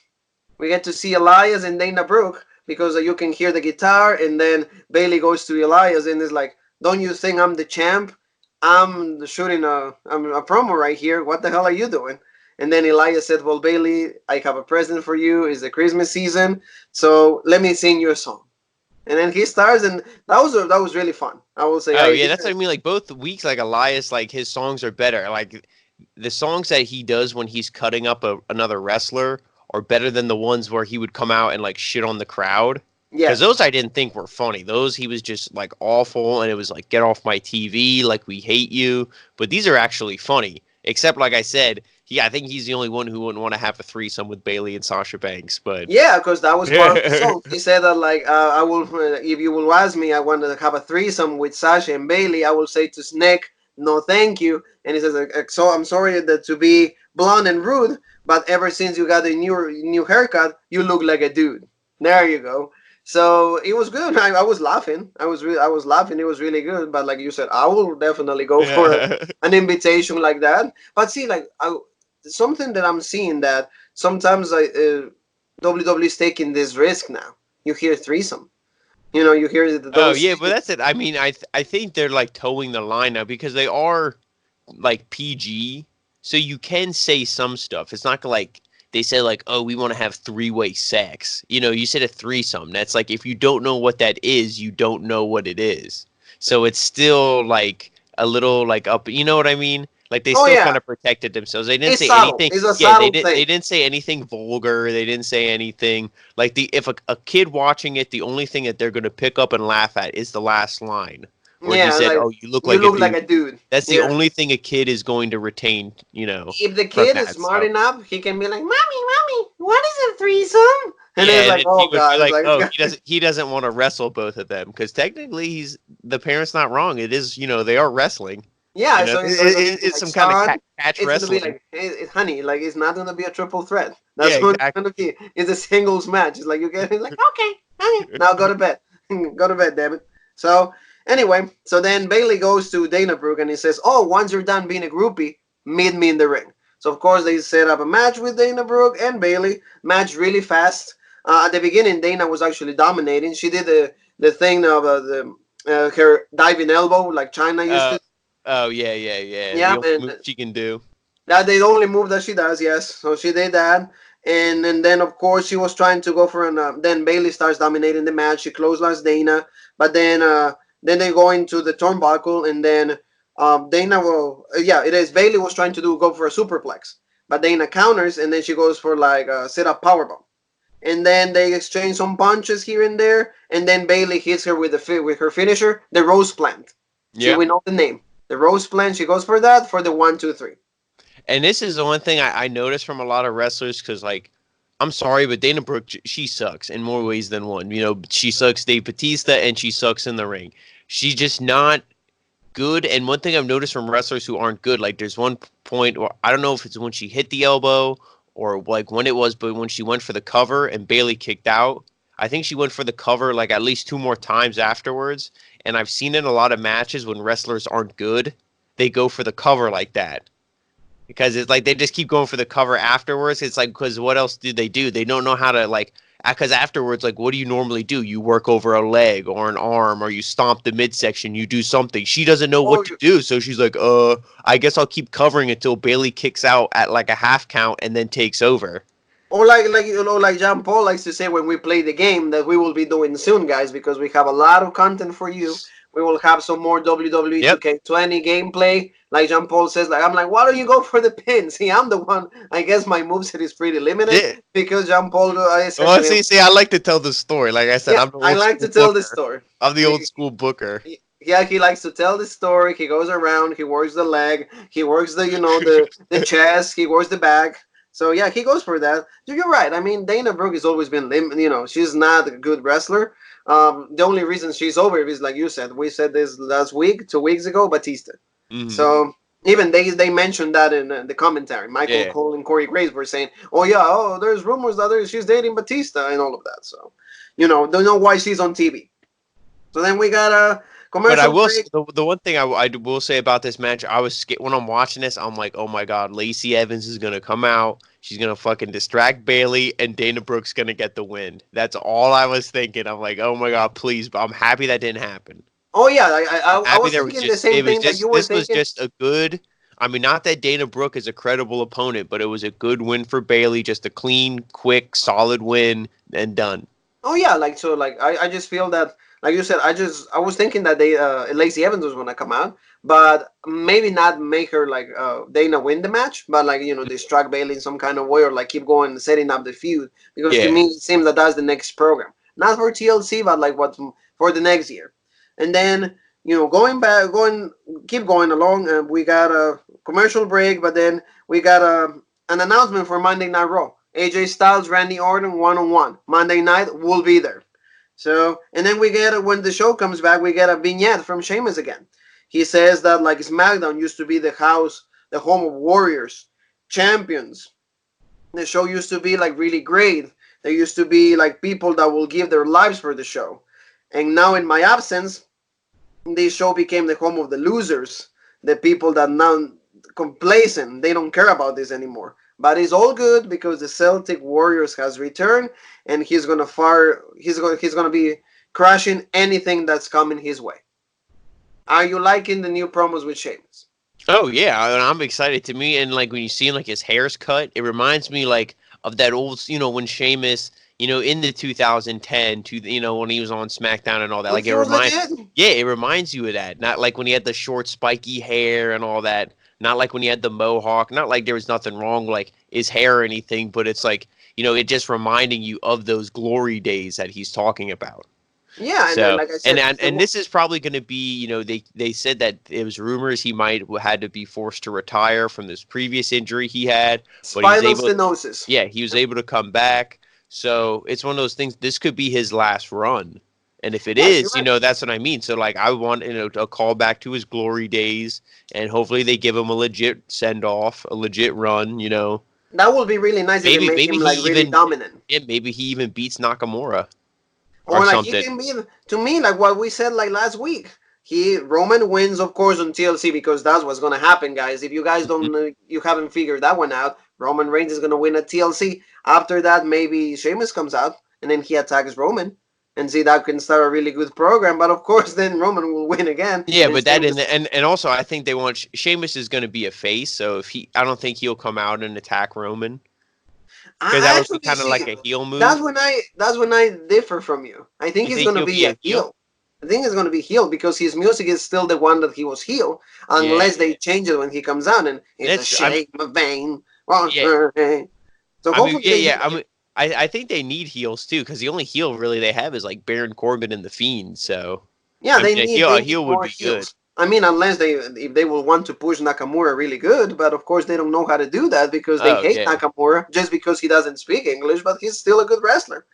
We get to see Elias and Dana Brooke because you can hear the guitar, and then Bailey goes to Elias and is like, "Don't you think I'm the champ? I'm shooting a promo right here. What the hell are you doing?" And then Elias said, "Well, Bailey, I have a present for you. It's the Christmas season, so let me sing you a song." And then he starts, and that was really fun. I will say, Oh yeah, that's what I mean. Like both weeks, like Elias, like his songs are better. Like the songs that he does when he's cutting up another wrestler are better than the ones where he would come out and like shit on the crowd. Because yes, those I didn't think were funny. Those he was just like awful, and it was like get off my TV, like we hate you. But these are actually funny. Except like I said, I think he's the only one who wouldn't want to have a threesome with Bailey and Sasha Banks. But yeah, because that was part of the song. He said that like I will, if you will ask me, I want to have a threesome with Sasha and Bailey. I will say to Snake, no, thank you. And he says, so I'm sorry that to be blunt and rude, but ever since you got a new haircut, you look like a dude. There you go. So it was good. I was laughing. I was laughing. It was really good. But like you said, I will definitely go for an invitation like that. But see, like something that I'm seeing that sometimes WWE is taking this risk now. You hear threesome. You hear Oh those. yeah, but that's it. I mean, I think they're like towing the line now because they are like PG, so you can say some stuff. It's not like they say like, oh, we want to have three-way sex. You said a threesome. That's like if you don't know what that is, you don't know what it is. So it's still like a little like up. You know what I mean? Like they Oh still kind yeah, of protected themselves. They didn't it's say subtle. anything. It's a Yeah, they subtle didn't. thing. They didn't say anything vulgar. They didn't say anything like if a kid watching it, the only thing that they're going to pick up and laugh at is the last line where he Yeah, said, like "Oh, you look you like a look like dude." a dude. That's the Yeah. only thing a kid is going to retain, If the from kid is that. smart So enough, he can be like, "Mommy, mommy, what is a threesome?" And yeah, it's and like, then he "Oh would be God!" It's like, like, "Oh, he doesn't want to wrestle both of them because technically the parent's not wrong. It is, they are wrestling. yeah. So it's gonna be It's like, some kind of son, catch it's gonna be wrestling. like, hey, honey, like it's not gonna be a triple threat. Yeah, That's what it's exactly. gonna be. It's a singles match. It's like you get it, like, okay, okay, now go to bed, go to bed, damn it. So anyway, so then Bailey goes to Dana Brooke and he says, "Oh, once you're done being a groupie, meet me in the ring." So of course they set up a match with Dana Brooke and Bailey. Match really fast. At the beginning, Dana was actually dominating. She did the thing of the her diving elbow like China used Uh, to. oh yeah, yeah, yeah. The Yeah, only move and she can do. that the only move that she does. Yes, so she did that, and then of course she was trying to go for an. Then Bailey starts dominating the match. She clotheslines Dana, but then they go into the turnbuckle, and then Dana will. Yeah, it is. Bailey was trying to go for a superplex, but Dana counters, and then she goes for like a sit up powerbomb. And then they exchange some punches here and there, and then Bailey hits her with her finisher, the rose plant. She Yeah. we know the name, the rose plant. She goes for that for the 1, 2, 3. And this is the one thing I noticed from a lot of wrestlers because, like, I'm sorry, but Dana Brooke, she sucks in more ways than one. She sucks Dave Batista and she sucks in the ring. She's just not good. And one thing I've noticed from wrestlers who aren't good, like, there's one point where I don't know if it's when she hit the elbow or like when it was, but when she went for the cover and Bailey kicked out, I think she went for the cover like at least two more times afterwards. And I've seen in a lot of matches when wrestlers aren't good, they go for the cover like that because it's like they just keep going for the cover afterwards. It's like because what else do they do? They don't know how to like because afterwards, like what do you normally do? You work over a leg or an arm, or you stomp the midsection. You do something. She doesn't know Oh, what to do, so she's like, I guess I'll keep covering until Bailey kicks out at like a half count and then takes over. or like Jean Paul likes to say when we play the game that we will be doing soon, guys, because we have a lot of content for you. We will have some more WWE Yep. 2K20 gameplay. Like Jean Paul says, like I'm like, why don't you go for the pin? See, I'm the one. I guess my moveset is pretty limited Yeah. because Jean Paul. I said Well, to him, see, I like to tell the story. Like I said, yeah, I'm the I old like to school tell the booker. story. I'm the old school booker. Yeah, he likes to tell the story. He goes around. He works the leg. He works the chest. He works the back. So yeah, he goes for that. You're right. I mean, Dana Brooke has always been she's not a good wrestler. The only reason she's over is like you said. We said this last week, 2 weeks ago, Batista. Hmm. So even they mentioned that in the commentary. Michael Yeah. Cole and Corey Graves were saying, "Oh yeah, there's rumors that she's dating Batista and all of that." So don't know why she's on TV. So then we got But I Commercial will break. the one thing I will say about this match, I was when I'm watching this, I'm like, oh my god, Lacey Evans is gonna come out, she's gonna fucking distract Bailey, and Dana Brooke's gonna get the win. That's all I was thinking. I'm like, oh my god, please. But I'm happy that didn't happen. Oh yeah, I'm I happy was there was thinking the just same thing that you were this was thinking. just a good. I mean, not that Dana Brooke is a credible opponent, but it was a good win for Bailey. Just a clean, quick, solid win and done. Oh yeah, like so, like I just feel that, like you said, I was thinking that they Lacey Evans was gonna come out, but maybe not make her like Dana win the match, but like distract Bailey in some kind of way, or like keep going setting up the feud, because to Yeah. me it seems that that's the next program, not for TLC, but like what for the next year, and then going back, keep going along, and we got a commercial break, but then we got an announcement for Monday Night Raw. AJ Styles, Randy Orton, 1-on-1. Monday night, we'll be there. So, and then we get, when the show comes back, we get a vignette from Sheamus again. He says that like SmackDown used to be the home of warriors, champions. The show used to be like really great. There used to be like people that will give their lives for the show. And now in my absence, this show became the home of the losers, the people that now complacent. They don't care about this anymore. But it's all good because the Celtic Warriors has returned, and he's gonna fire. He's gonna be crushing anything that's coming his way. Are you liking the new promos with Sheamus? Oh yeah, and I'm excited to me. And like when you see like his hair's cut, it reminds me like of that old, when Sheamus, in the 2010 to when he was on SmackDown and all that. When Like he was legit. yeah, it reminds you of that. Not like when he had the short spiky hair and all that. Not like when he had the mohawk. Not like there was nothing wrong with like his hair or anything, but it's like it just reminding you of those glory days that he's talking about. Yeah, and then So like I and said, and, and this is probably going to be, they said that it was rumors he might had to be forced to retire from this previous injury he had, but spinal stenosis. yeah, he was able to come back. So it's one of those things. This could be his last run, and if it Yes, you're is, right. that's what I mean. So like, I want a call back to his glory days, and hopefully they give him a legit send off, a legit run. That would be really nice if they Maybe make maybe him he like really even dominant. yeah, maybe he even beats Nakamura or Or like he something. can be, to me, like what we said like last week. Roman wins, of course, on TLC because that's what's gonna happen, guys. If you guys Mhm. don't, you haven't figured that one out. Roman Reigns is gonna win at TLC. After that, maybe Sheamus comes out and then he attacks Roman, and see that can start a really good program. But of course, then Roman will win again, Yeah, and but that Sheamus. and also I think they want Sheamus is going to be a face, so I don't think he'll come out and attack Roman because I that would be actually kind of see. like a heel move. That's when I differ from you. I think You he's think gonna he'll be be a a heel? heel. I think it's gonna be heel because his music is still the one that he was heel, Yeah, unless they change it when he comes out and it's a that's true. I mean, shame of vain. yeah, So I mean, hopefully yeah, they do yeah. I it. mean, I think they need heels too because the only heel really they have is like Baron Corbin and the Fiend. So Yeah, I mean, they a need heel would more be good. heels. I mean, unless they if they will want to push Nakamura really good, but of course they don't know how to do that because they Oh hate yeah, Nakamura just because he doesn't speak English, but he's still a good wrestler.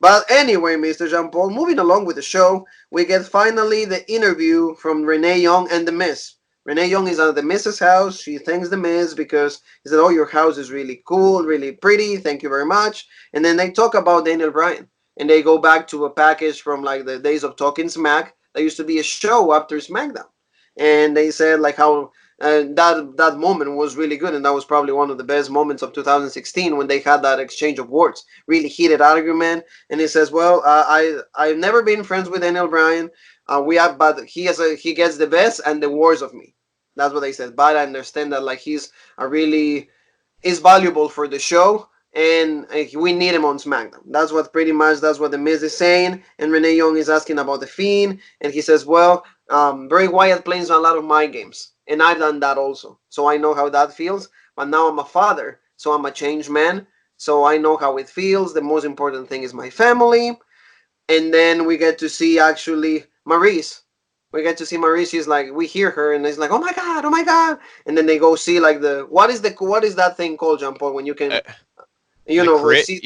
But anyway, Mr. Jean Paul, moving along with the show, we get finally the interview from Renee Young and The Miz. Renee Young is at The Miz's house. She thanks The Miz because he said, "Oh, your house is really cool, really pretty. Thank you very much." And then they talk about Daniel Bryan. And they go back to a package from like the days of Talking Smack. That used to be a show after SmackDown. And they said like how that moment was really good, and that was probably one of the best moments of 2016 when they had that exchange of words, really heated argument. And he says, "Well, I've never been friends with Daniel Bryan. But he gets the best and the worst of me." That's what they said. But I understand that like he's a really is valuable for the show, and we need him on SmackDown. That's what the Miz is saying. And Renee Young is asking about the Fiend, and he says, "Well, Bray Wyatt plays a lot of my games, and I've done that also, so I know how that feels. But now I'm a father, so I'm a changed man, so I know how it feels. The most important thing is my family." And then we get to see actually Maurice. We get to see Maurice. She's like, we hear her, and it's like, "Oh my god, oh my god!" And then they go see like what is that thing called, Jean Paul, when you uh, can the crit, see.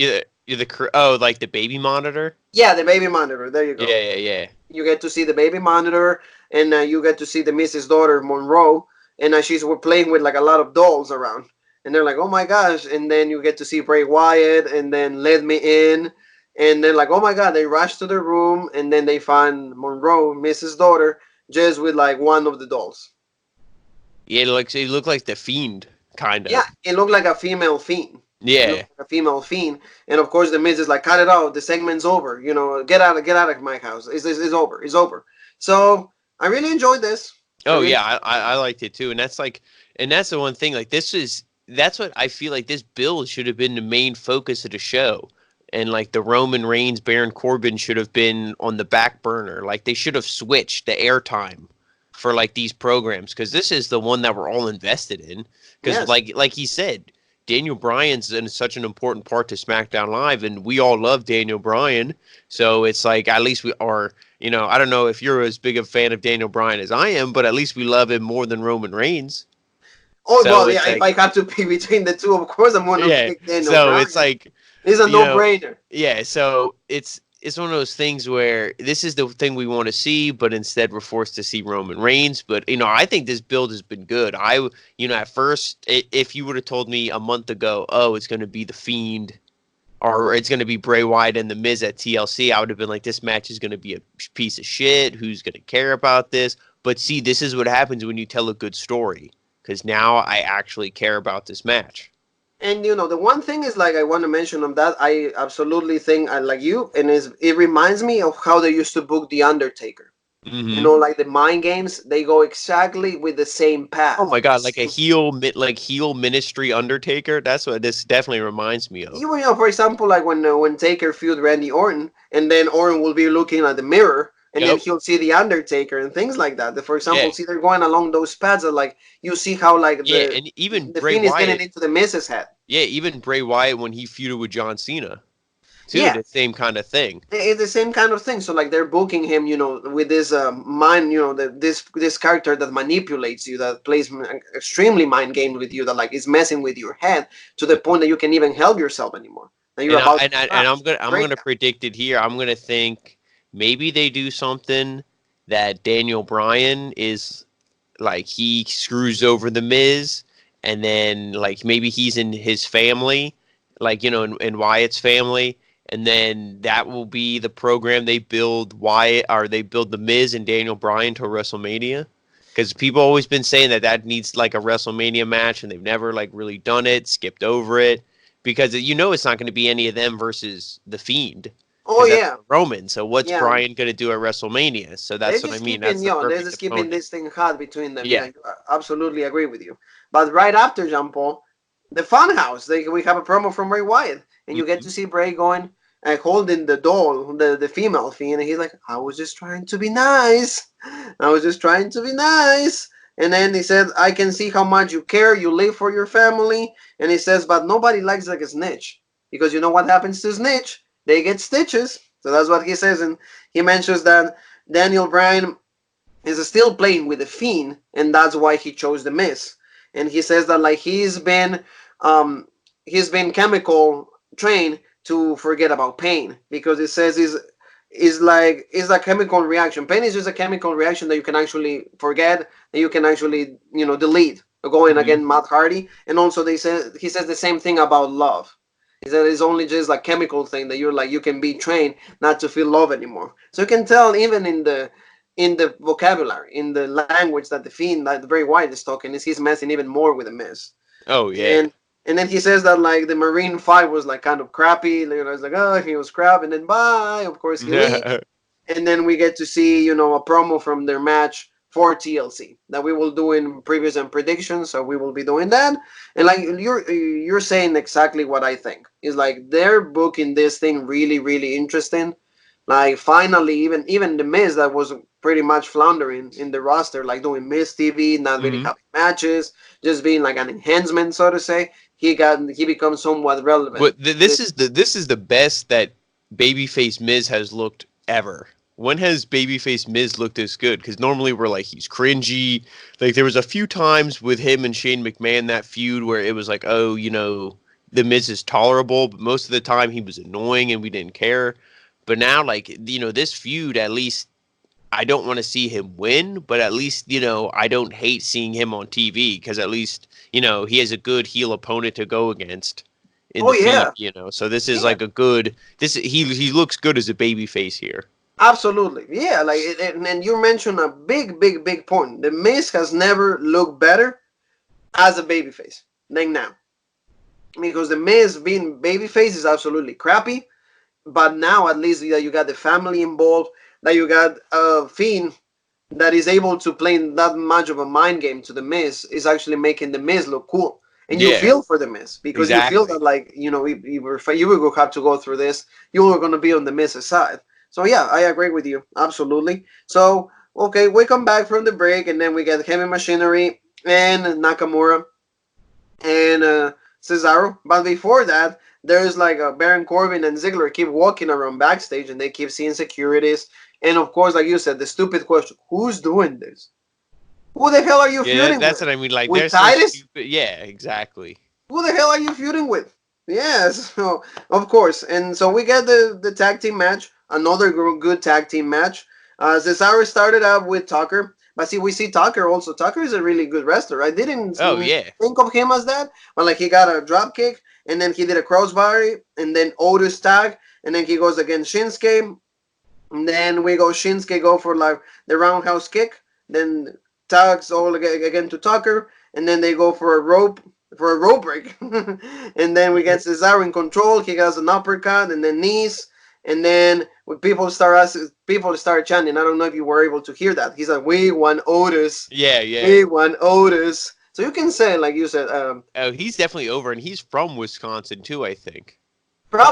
oh, like the baby monitor. Yeah, the baby monitor. There you Yeah, go. yeah, yeah. You get to see the baby monitor, and you get to see the Mrs. daughter Monroe, and she's playing with like a lot of dolls around, and they're like, "Oh my gosh!" And then you get to see Bray Wyatt, and then Let Me In, and then like, "Oh my god!" They rush to the room, and then they find Monroe, Mrs. daughter, just with like one of the dolls. Yeah, it looked like the Fiend, kind Yeah, of. it looked like a female fiend. It Yeah. looked like a female fiend, and of course the Miz is like, cut it out. The segment's over. You know, get out of my house. It's over. It's over. So I really enjoyed this. I Oh really yeah, I liked it too, and that's the one thing. Like that's what I feel like this build should have been the main focus of the show, and like the Roman Reigns Baron Corbin should have been on the back burner. Like they should have switched the airtime for like these programs because this is the one that we're all invested in. Because yes. like he said, Daniel Bryan's in such an important part to SmackDown Live, and we all love Daniel Bryan. So it's like at least we are. You know, I don't know if you're as big a fan of Daniel Bryan as I am, but at least we love him more than Roman Reigns. Oh So well, yeah. it's If I like, had to pick between the two, of course I'm going to yeah. pick Daniel So it's Bryan. like, It's a you know, no-brainer. yeah. So it's one of those things where this is the thing we want to see, but instead we're forced to see Roman Reigns. But I think this build has been good. At first, if you would have told me a month ago, oh, it's going to be the Fiend or it's going to be Bray Wyatt and The Miz at TLC, I would have been like, this match is going to be a piece of shit. Who's going to care about this? But see, this is what happens when you tell a good story. Because now I actually care about this match. And the one thing is like I want to mention on that. I absolutely think I like you, and it reminds me of how they used to book the Undertaker. Mm-hmm. Like the mind games, they go exactly with the same Oh path. my god, like a heel ministry Undertaker. That's what this definitely reminds me of. For example, like when Taker feud Randy Orton, and then Orton will be looking at the mirror, and then Yep. he'll see the Undertaker and things like that. For Yeah. example, see they're going along those paths that like you see how like Yeah, the and even the Bray Fiend is getting Wyatt. into the Miz's head. Yeah, even Bray Wyatt when he feuded with John Cena. Too, Yeah, the same kind of thing. it's the same kind of thing. So like they're booking him, with this mind, this character that manipulates you, that plays extremely mind games with you, that like is messing with your head to the point that you can even help yourself anymore. That you're And I about to and, I, and crash, I'm break gonna down. predict it here. I'm gonna think maybe they do something that Daniel Bryan is like he screws over the Miz, and then like maybe he's in his family, like in Wyatt's family, and then that will be the program they build Wyatt or they build the Miz and Daniel Bryan to WrestleMania. Because people always been saying that needs like a WrestleMania match, and they've never like really done it, skipped over it, because it's not going to be any of them versus the Fiend, Oh because that's yeah, Roman. So what's yeah. Bryan going to do at WrestleMania? So They're that's what I just mean. keeping, That's the they're perfect just keeping opponent. this thing hot between them. Yeah. Yeah, I absolutely agree with you. But right after Jean Paul, the Funhouse, we have a promo from Bray Wyatt, and you get Mhm. to see Bray going and holding the doll, the female fiend, and he's like, "I was just trying to be nice. I was just trying to be nice." And then he said, "I can see how much you care. You live for your family." And he says, "But nobody likes like a snitch, because you know what happens to snitch? They get stitches." So that's what he says, and he mentions that Daniel Bryan is still playing with the Fiend, and that's why he chose the Miz. And he says that like um he's been chemical trained to forget about pain, because it says is a chemical reaction. Pain is just a chemical reaction that you can actually forget, that you can actually delete. Going Mhm. again, Matt Hardy, and also he says the same thing about love. He said it's only just a chemical thing that you can be trained not to feel love anymore. So you can tell even in the vocabulary, in the language that the Fiend, that the Bray Wyatt is talking, is he's messing even more with the Miz. Oh yeah. And then he says that like the Marine fight was like kind of crappy. It's like, oh, he was crap, and then bye. Of course he leaves, and then we get to see a promo from their match for TLC that we will do in previews and predictions. So we will be doing that, and like you're saying exactly what I think is like they're booking this thing really really interesting. Like finally, even the Miz that was pretty much floundering in the roster, like doing Miz TV, not really Mhm. having matches, just being like an enhancement, so to say. He becomes somewhat relevant. But this is the best that babyface Miz has looked ever. When has babyface Miz looked this good? Because normally we're like he's cringy. Like there was a few times with him and Shane McMahon that feud where it was like, oh, the Miz is tolerable, but most of the time he was annoying and we didn't care. But now, like this feud, at least I don't want to see him win, but at least, I don't hate seeing him on TV because at least, he has a good heel opponent to go against in Oh the feud, yeah, So this is yeah. like he looks good as a baby face here. Absolutely, yeah. Like, and you mentioned a big point. The Miz has never looked better as a babyface than now, because the Miz being babyface is absolutely crappy. But now at least that you got the family involved, that you got a Fiend that is able to play that much of a mind game to the Miz is actually making the Miz look cool. And you Yeah, feel for the Miz because you feel that, exactly. like, you were have to go through this, you were going to be on the Miz's side. So yeah, I agree with you absolutely. So okay, we come back from the break and then we get Heavy Machinery and Nakamura and Cesaro. But before that, there's like Baron Corbin and Ziggler keep walking around backstage and they keep seeing securities. And of course, like you said, the stupid question: who's doing this? Who the hell are you Yeah, feuding that's with? what I mean. Like With they're so Titus? stupid. Yeah, exactly. Who the hell are you feuding with? Yes, so, of course. And so we get the tag team match, another good tag team match. Cesaro started out with Tucker, but see, we see Tucker also. Tucker is a really good wrestler. I didn't Oh yeah. think of him as that, but like he got a drop kick, and then he did a crossbody, and then Otis tag, and then he goes against Shinsuke, and then we go Shinsuke go for like the roundhouse kick, then tags all again to Tucker, and then they go for a rope break, and then we get Cesaro in control. He has an uppercut and then knees, and then when people start chanting. I don't know if you were able to hear that. He's like, "We want Otis, Yeah, yeah. we want Otis." So you can say, like you said, Oh, he's definitely over, and he's from Wisconsin too. I think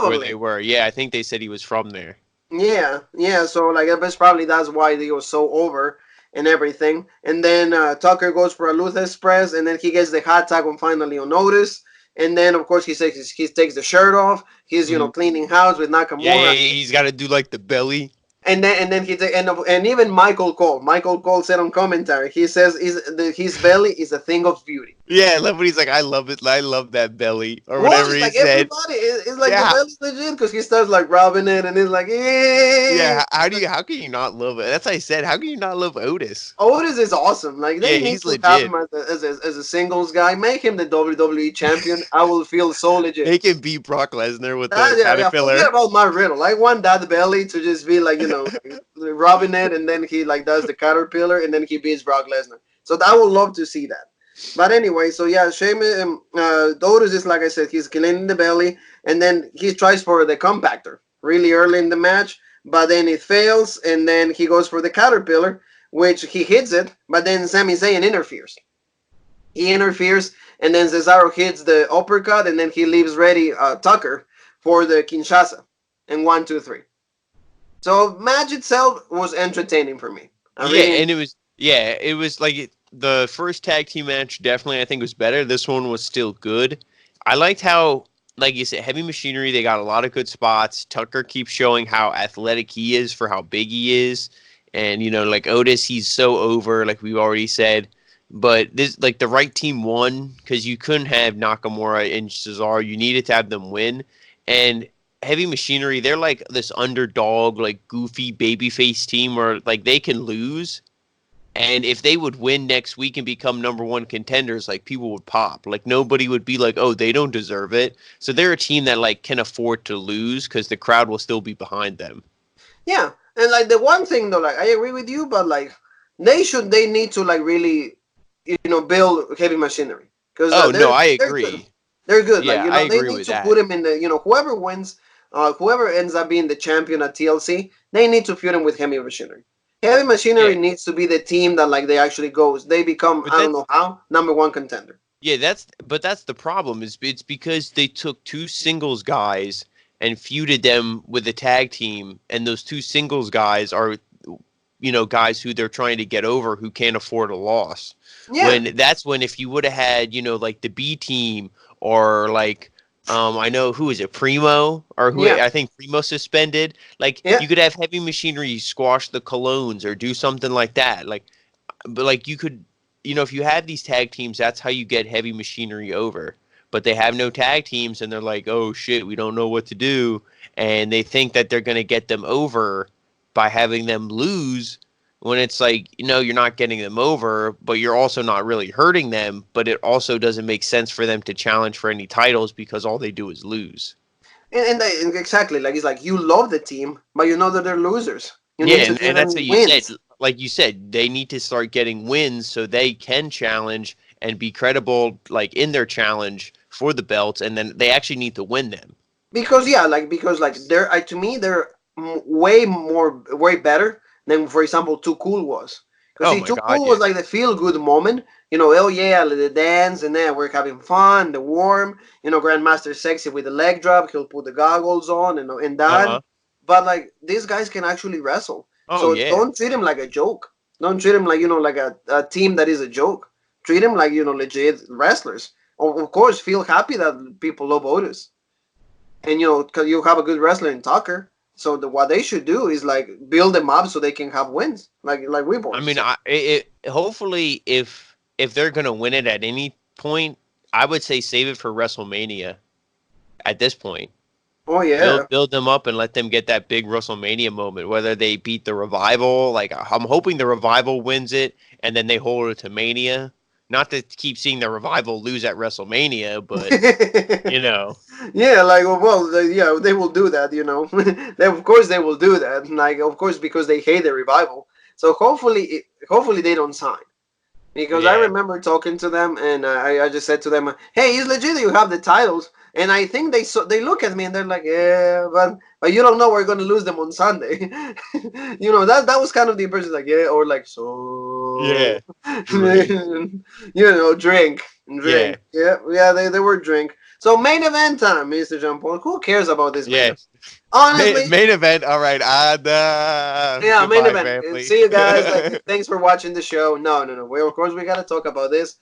where they probably. were. Yeah, I think they said he was from there. Yeah, yeah. So like, that's probably that's why they were so over and everything. And then Tucker goes for a Luther Express, and then he gets the hot tag on finally on Otis. And then of course he takes the shirt off. He's Mhm. cleaning house with Yeah, yeah, Nakamura. yeah. He's got to do like the belly. And then and even Michael Cole. Michael Cole said on commentary, he says his belly is a thing of beauty. Yeah, I love when he's like, "I love it. I love that belly," or Well, whatever it's he like said. everybody. It's like the Yeah, belly's legit because he starts like rubbing it, and it's like, yeah. yeah. How do you? How can you not love it? That's what I said. How can you not love Otis? Otis is awesome. Like Yeah, they need he's to have legit. him as a singles guy. Make him the WWE champion. I will feel so legit. They can beat Brock Lesnar with That, the yeah, yeah. Forget caterpillar. about my riddle. I want that belly to just be like like, rubbing it, and then he like does the caterpillar, and then he beats Brock Lesnar. So I would love to see that. But anyway, so yeah, Sheamus, Otis is like I said, he's killing the belly, and then he tries for the compactor really early in the match, but then it fails, and then he goes for the caterpillar, which he hits it, but then Sami Zayn interferes. He interferes, and then Cesaro hits the uppercut, and then he leaves ready Tucker for the Kinshasa. And 1, 2, 3. So match itself was entertaining for me. I Yeah, really and it was like the first tag team match definitely I think was better. This one was still good. I liked how, like you said, Heavy Machinery, they got a lot of good spots. Tucker keeps showing how athletic he is for how big he is. And like Otis, he's so over, like we've already said. But this, like, the right team won because you couldn't have Nakamura and Cesaro. You needed to have them win. And Heavy Machinery, they're like this underdog, like goofy babyface team where like they can lose, and if they would win next week and become number one contenders, like people would pop. Like nobody would be like, "Oh, they don't deserve it." So they're a team that like can afford to lose because the crowd will still be behind them. yeah. And like the one thing though, like I agree with you, but like they need to like really build heavy machinery because Oh no, I they're good. agree. They're good. Like Yeah, I they agree need with to put that. him in the whoever wins, whoever ends up being the champion at TLC, they need to put him with heavy machinery. Heavy machinery Yeah, needs to be the team that like they actually goes. They become but I don't that's know how number one contender. yeah, that's the problem is it's because they took two singles guys and feuded them with a tag team, and those two singles guys are guys who they're trying to get over who can't afford a loss. Yeah, When if you would have had, like the B team or like I know who is it, Primo, or who yeah, I think Primo suspended, like yeah. you could have Heavy Machinery squash the Colognes or do something like that. Like but like you could if you have these tag teams, that's how you get Heavy Machinery over. But they have no tag teams and they're like, "Oh shit, we don't know what to do." And they think that they're going to get them over by having them lose when it's like, you're not getting them over, but you're also not really hurting them, but it also doesn't make sense for them to challenge for any titles because all they do is lose. And exactly like it's like you love the team, but you know that they're losers. You Yeah, need to give and that's them what you said. wins. Like you said, they need to start getting wins so they can challenge and be credible, like in their challenge for the belts, and then they actually need to win them. Because yeah, because they're to me they're way better than for example Too Cool was. Because Oh see, my Too God, Cool yeah. was like the feel good moment. Oh yeah, the dance and then we're having fun, the warm. Grandmaster sexy with the leg drop. He'll put the goggles on and that. Uh-huh. But like these guys can actually wrestle, Oh so yeah. don't treat him like a joke. Don't treat him like like a team that is a joke. Treat him like legit wrestlers. Of course, feel happy that people love Otis and because you have a good wrestler in Tucker. So what they should do is like build them up so they can have wins, like we I boys mean, said. hopefully if they're gonna win it at any point, I would say save it for WrestleMania. At this point, Oh build yeah, build them up and let them get that big WrestleMania moment. Whether they beat the Revival, like I'm hoping the Revival wins it, and then they hold it to Mania. Not to keep seeing the Revival lose at WrestleMania, but you know, yeah. Like yeah, they will do that. Of course they will do that. Like of course because they hate the revival. So hopefully they don't sign. Because I yeah. remember talking to them, and I just said to them, "Hey, it's legit that you have the titles." And I think they look at me and they're like, "Yeah, but you don't know we're gonna lose them on Sunday." That was kind of the impression, like, yeah, or like Yeah. so, Drink. drink, Yeah. drink, yeah, yeah, they were drink. So main event time, Mister John Paul. Who cares about this main event? Yes. Honestly, Main event. All right. yeah, main Goodbye, event. family. See you guys. Like, thanks for watching the show. No, no, no. Of course we gotta talk about this.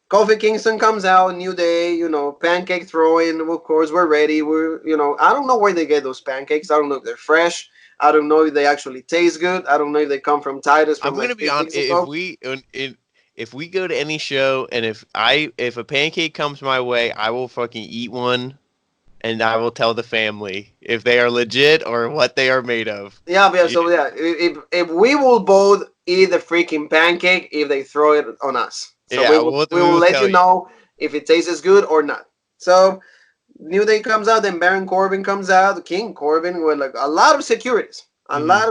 Kofi Kingston comes out, New Day, pancake throwing. Of course, we're ready. I don't know where they get those pancakes. I don't know if they're fresh. I don't know if they actually taste good. I don't know if they come from Titus I'm from like gonna be three on weeks if ago. we if we go to any show and if a pancake comes my way, I will fucking eat one and I will tell the family if they are legit or what they are made of. Yeah, yeah. Y- So yeah, if we will both eat the freaking pancake if they throw it on us. So we Yeah, will we we will will let tell you you. know if it tastes good or not. So New Day comes out, then Baron Corbin comes out, King Corbin with like a lot of securities, Hmm.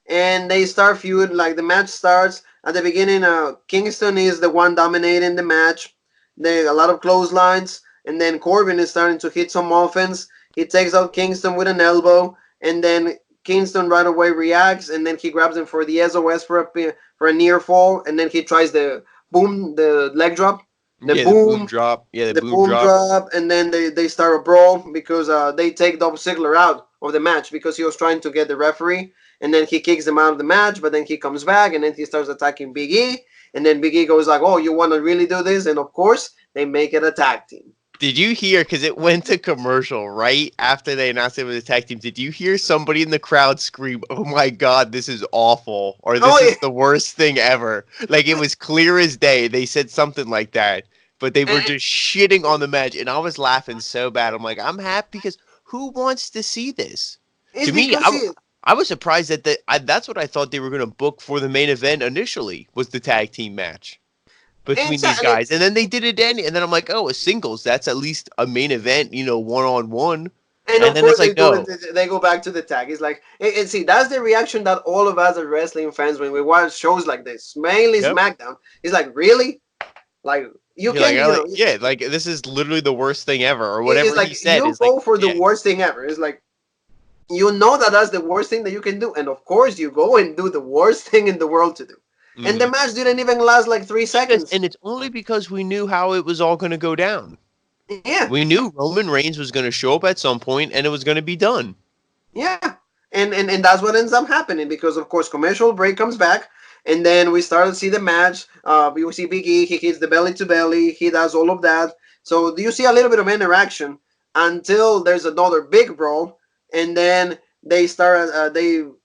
and they start feud. Like the match starts at the beginning. Kingston is the one dominating the match. There a lot of clotheslines, and then Corbin is starting to hit some offense. He takes out Kingston with an elbow, and then Kingston right away reacts, and then he grabs him for the SOS for a near fall, and then he tries the leg drop, the Yeah, the boom boom, drop. Yeah, the the boom boom drop. drop, and then they start a brawl because they take Dolph Ziggler out of the match because he was trying to get the referee, and then he kicks him out of the match, but then he comes back and then he starts attacking Big E, and then Big E goes like, "Oh, you want to really do this?" And of course they make it a tag team. Did you hear? Because it went to commercial right after they announced it was a tag team. Did you hear somebody in the crowd scream, "Oh my god, this is awful," or Oh "This yeah, is the worst thing ever"? Like it was clear as day. They said something like that, but they were and, just shitting on the match, and I was laughing so bad. I'm like, I'm happy because who wants to see this? it's To me, because he I was surprised that that's what I thought they were going to book for the main event initially was the tag team match between these and guys. And then they did it and then I'm like, oh, a singles, that's at least a main event, one on one. And And of then course it's they like, do it. no. They go back to the tag. It's like, and see, that's the reaction that all of us as wrestling fans when we watch shows like this, mainly Yep. SmackDown, it's like, really, like you You're like, can, I like, yeah, like this is literally the worst thing ever, or whatever it's he like said you is like, go for the yeah. worst thing ever. It's like you know that that's the worst thing that you can do, and of course you go and do the worst thing in the world to do. And Hmm. the match didn't even last like 3 seconds. And it's only because we knew how it was all going to go down. Yeah, We knew Roman Reigns was going to show up at some point and it was going to be done. yeah, and that's what ends up happening because of course commercial break comes back, and then we start to see the match. We see Big E, he hits the belly to belly, he does all of that. So you see a little bit of interaction until there's another big brawl, and then they start.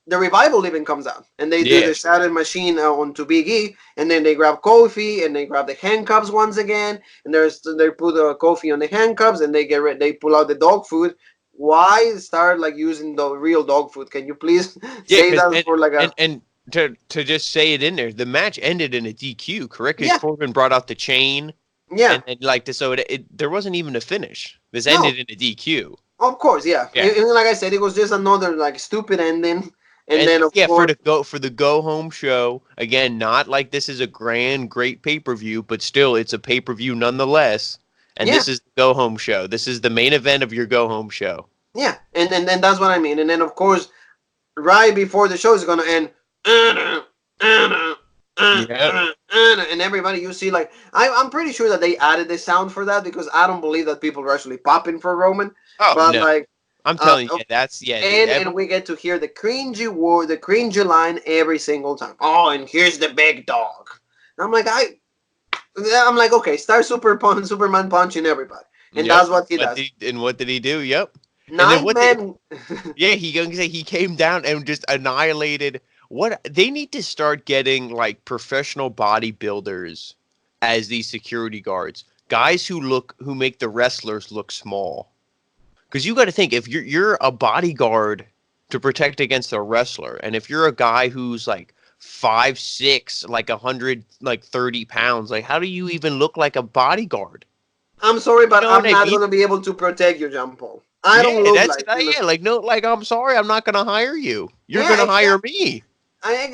The revival even comes out, and they do Yeah. the Shattered Machine onto Big E, and then they grab Kofi, and they grab the handcuffs once again, and they put Kofi on the handcuffs, and they pull out the dog food. Why start like using the real dog food? Can you please Yeah, say because that for like a and to just say it in there, the match ended in a DQ, correct? Because yeah, Corbin brought out the chain, yeah, and then like so there wasn't even a finish. This ended no, in a DQ. of course, yeah. Yeah. And like I said, it was just another like stupid ending. And And then of yeah, course, for the go home show again, not like this is a grand great pay per view, but still it's a pay per view nonetheless. And yeah, this is the go home show. This is the main event of your go home show. yeah, and that's what I mean. And then of course, right before the show is gonna end, Yeah. and everybody you see like I'm pretty sure that they added the sound for that because I don't believe that people are actually popping for Roman, Oh but no, like. I'm Uh, telling you, that's yeah. and we get to hear the cringy word, the cringy line every single time. Oh, and here's the big dog. And I'm like, okay, start Superman punching everybody, and Yep. that's what he does. What did he do? Yep. And then Nine what did men. yeah, he came down and just annihilated what they need to start getting like professional bodybuilders as these security guards. Guys who make the wrestlers look small. Cuz you got to think if you're a bodyguard to protect against a wrestler and if you're a guy who's like 5'6", like 130 pounds, like how do you even look like a bodyguard? I'm sorry, You but know what I'm I not mean? gonna be able to protect you, Jean Paul. I don't Yeah, look that's like yeah, like no, like I'm sorry, I'm not gonna hire you. You're Yeah, gonna hire exactly. me.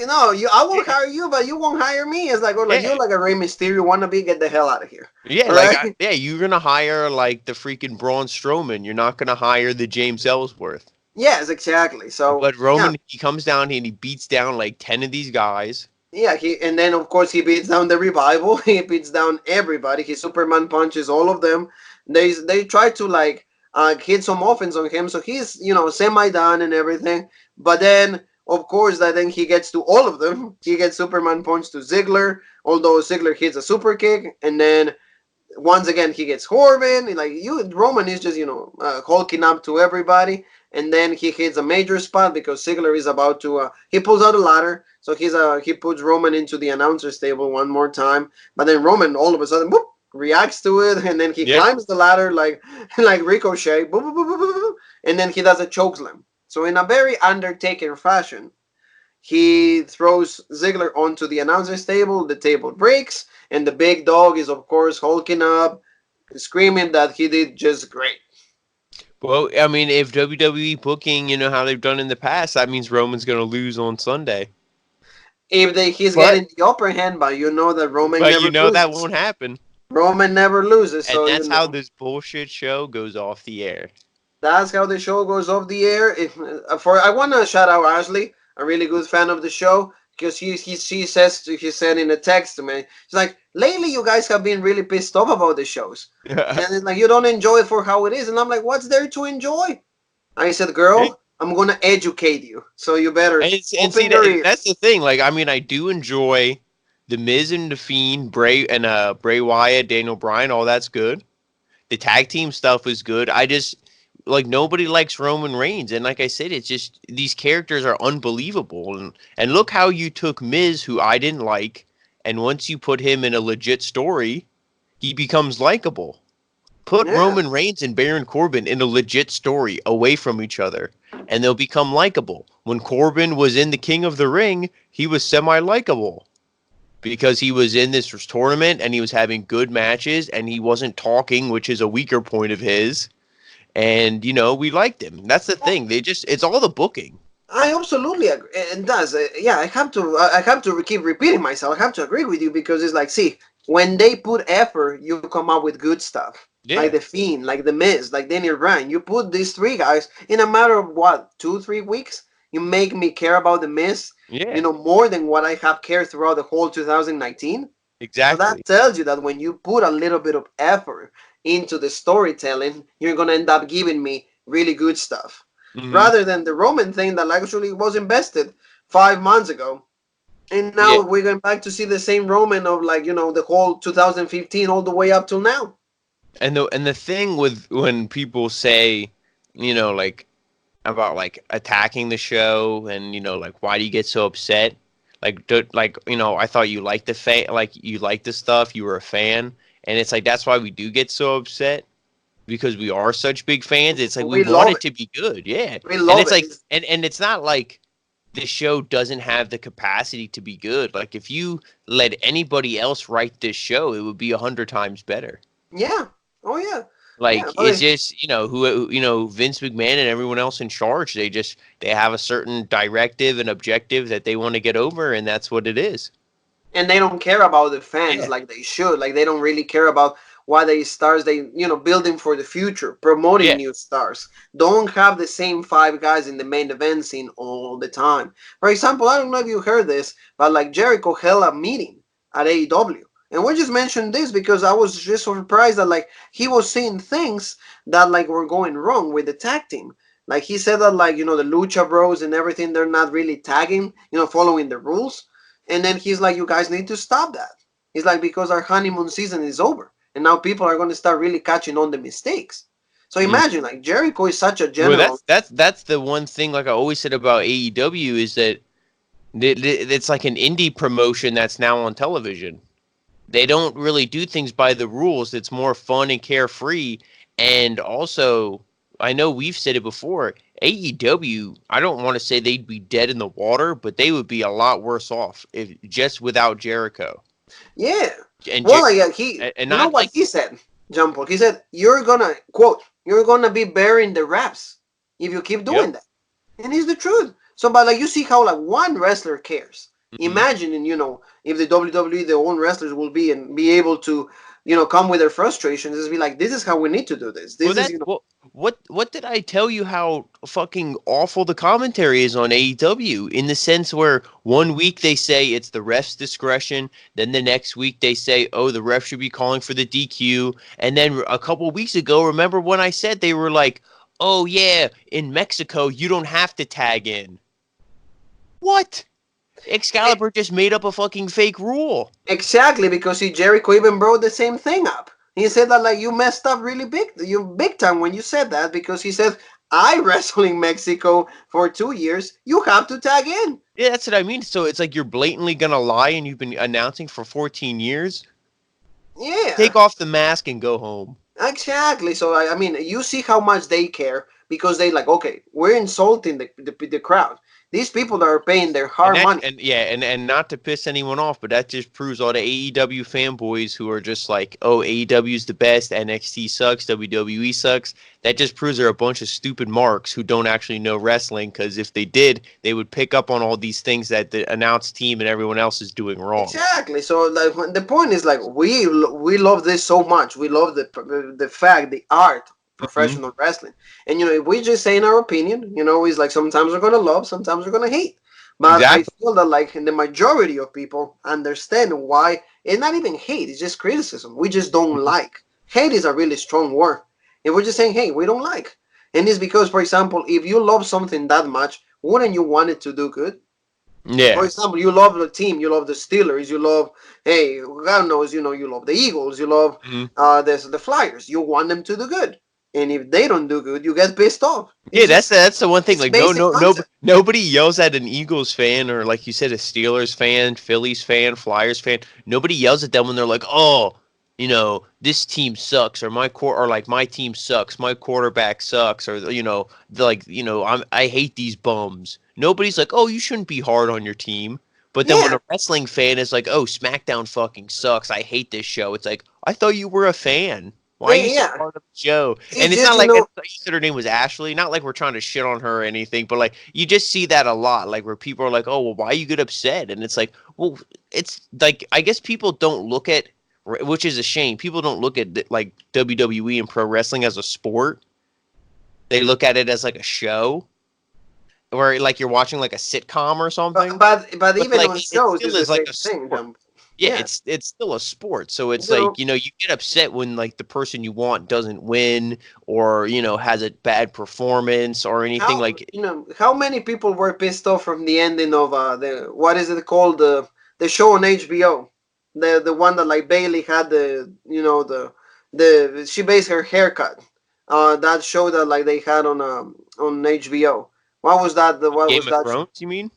No, I will Yeah, hire you, but you won't hire me. It's like, oh, like yeah, you're like a Rey Mysterio wannabe. Get the hell out of here. yeah. All Like right. yeah, you're gonna hire like the freaking Braun Strowman. You're not gonna hire the James Ellsworth. Yes, exactly. So But yeah, Roman, he comes down and he beats down like 10 of these guys. yeah. And then of course he beats down the revival. He beats down everybody. He Superman punches all of them. They try to like hit some offense on him, so he's semi done and everything. But then of course that then he gets to all of them. He gets Superman punch to Ziggler, although Ziggler hits a super kick, and then once again he gets Corbin. Like Roman is just hulking up to everybody, and then he hits a major spot because Ziggler is about to. He pulls out a ladder, so he puts Roman into the announcer's table one more time. But then Roman all of a sudden whoop, reacts to it, and then he Yeah. climbs the ladder like like Ricochet, boop, boop, boop, boop, boop, boop, and then he does a chokeslam. So in a very Undertaker fashion, he throws Ziggler onto the announcer's table. The table breaks, and the big dog is, of course, hulking up, screaming that he did just great. Well, I mean, if WWE booking, you know how they've done in the past, that means Roman's gonna lose on Sunday. He's But getting the upper hand, but you know that Roman you never know that loses. won't happen. Roman never loses, And so that's how this bullshit show goes off the air. that's how the show goes off the air. I want to shout out Ashley, a really good fan of the show, because she said in a text to me, she's like, lately you guys have been really pissed off about the shows, and it's like you don't enjoy it for how it is, and I'm like, what's there to enjoy? I said, girl, I'm gonna educate you, so you better And see open your ears. that's the thing. Like, I mean, I do enjoy the Miz and the Fiend, Bray Wyatt, Daniel Bryan. All that's good. The tag team stuff is good. I just like nobody likes Roman Reigns, and like I said, it's just these characters are unbelievable. And look how you took Miz, who I didn't like, and once you put him in a legit story, he becomes likable. Put Yeah, Roman Reigns and Baron Corbin in a legit story away from each other, and they'll become likable. When Corbin was in the King of the Ring, he was semi-likable because he was in this tournament and he was having good matches and he wasn't talking, which is a weaker point of his. And we liked him. That's the thing. It's all the booking. I absolutely agree. It does. Yeah, I have to keep repeating myself. I have to agree with you because it's like, see, when they put effort, you come up with good stuff. Like Yeah. the Fiend, like the Miz, like Daniel Bryan. You put these three guys in a matter of what, 2-3 weeks. You make me care about the Miz, Yeah. more than what I have cared throughout the whole 2019. So that Exactly. tells you that when you put a little bit of effort into the storytelling, you're gonna end up giving me really good stuff Hmm. rather than the Roman thing that actually was invested 5 months ago. And Yeah. now we're going back to see the same Roman of the whole 2015 all the way up till now. And the thing with when people say, like about like attacking the show and like why do you get so upset? I thought you liked you liked the stuff, you were a fan, and it's like that's why we do get so upset because we are such big fans. It's like we We want love it it. to be good, yeah. We And love it's it. like and it's not like the show doesn't have the capacity to be good. Like if you let anybody else write this show, it would be 100 times better. Yeah. Oh, yeah. Yeah, Like it's but just who Vince McMahon and everyone else in charge. They have a certain directive and objective that they want to get over, and that's what it is. and they don't care about the fans Yeah, like they should. Like they don't really care about why they stars they building for the future, promoting yeah. new stars. Don't have the same five guys in the main event scene all the time. For example, I don't know if you heard this, but like Jericho held a meeting at AEW. And we just mentioned this because I was just surprised that like he was seeing things that like were going wrong with the tag team. Like he said that like the Lucha Bros and everything they're not really tagging, following the rules. And then he's like, you guys need to stop that. He's like, because our honeymoon season is over. And now people are going to start really catching on the mistakes. So Mm. imagine, like, Jericho is such a Well, general. that's the one thing. Like I always said about AEW is that it's like an indie promotion that's now on television. They don't really do things by the rules. It's more fun and carefree. And also, I know we've said it before. AEW, I don't want to say they'd be dead in the water, but they would be a lot worse off if just without Jericho. Yeah. And Well, like, he, and you know not what like he said, John Paul? He said, you're going to, quote, you're going to be bearing the raps if you keep yep. doing that. And it's the truth. So, but like, you see how, like, one wrestler cares. Hmm. Imagine, if the WWE, their own wrestlers will be and be able to, come with their frustrations, just be like, this is how we need to do this. Well, This is, what did I tell you how fucking awful the commentary is on AEW in the sense where one week they say it's the ref's discretion, then the next week they say, oh, the ref should be calling for the DQ, and then a couple weeks ago, remember when I said they were like, oh yeah, in Mexico you don't have to tag in. What? Excalibur just made up a fucking fake rule. exactly, because see, Jericho even brought the same thing up. He said that like you messed up really big, you big time when you said that because he said I wrestled in Mexico for 2 years. You have to tag in. Yeah, that's what I mean. So it's like you're blatantly gonna lie and you've been announcing for 14 years. Yeah, Take off the mask and go home. exactly. So I mean, you see how much they care because they like okay, we're insulting the crowd. These people that are paying their And hard that money. and yeah, and not to piss anyone off, but that just proves all the AEW fanboys who are just like, oh, AEW's the best, NXT sucks, WWE sucks. That just proves they're a bunch of stupid marks who don't actually know wrestling. Because if they did, they would pick up on all these things that the announced team and everyone else is doing wrong. Exactly. So like the point is like we love this so much. We love the fact the art Hmm. professional wrestling. And if we just say in our opinion, it's like sometimes we're gonna love, sometimes we're gonna hate. But I Exactly. feel that like the majority of people understand why it's not even hate, it's just criticism. We just don't Mhm. like. Hate is a really strong word. And we're just saying, hey, we don't like. And it's because, for example, if you love something that much, wouldn't you want it to do good? For Yeah. example, you love the team, you love the Steelers, you love, hey, God knows, you love the Eagles, you love Mhm. the Flyers. You want them to do good, and if they don't do good, you get pissed off. Yeah, that's the one thing. It's Like, basic concept. nobody yells at an Eagles fan or, like you said, a Steelers fan, Phillies fan, Flyers fan. Nobody yells at them when they're like, "Oh, this team sucks," or or like my team sucks, my quarterback sucks, or I hate these bums. Nobody's like, "Oh, you shouldn't be hard on your team." But then when Yeah, a wrestling fan is like, "Oh, SmackDown fucking sucks. I hate this show," it's like, I thought you were a fan. Why are you so yeah. hard on the show? And It's it's just not like you said her name was Ashley. Not like we're trying to shit on her or anything, but like you just see that a lot, like where people are like, "Oh, well, why you get upset?" And it's like, well, it's like I guess people don't look at, which is a shame. People don't look at like WWE and pro wrestling as a sport. They look at it as like a show, where like you're watching like a sitcom or but something. but But even like on it shows, still it's the is like same a thing. sport. Yeah, Yeah, it's still a sport. So it's you like, you get upset when like the person you want doesn't win or, has a bad performance or anything like how many people were pissed off from the ending of the what is it called the show on HBO, the one that like Bailey had the she based her haircut, that show that like they had on HBO. What was that? What was Game of that show? Thrones, you mean?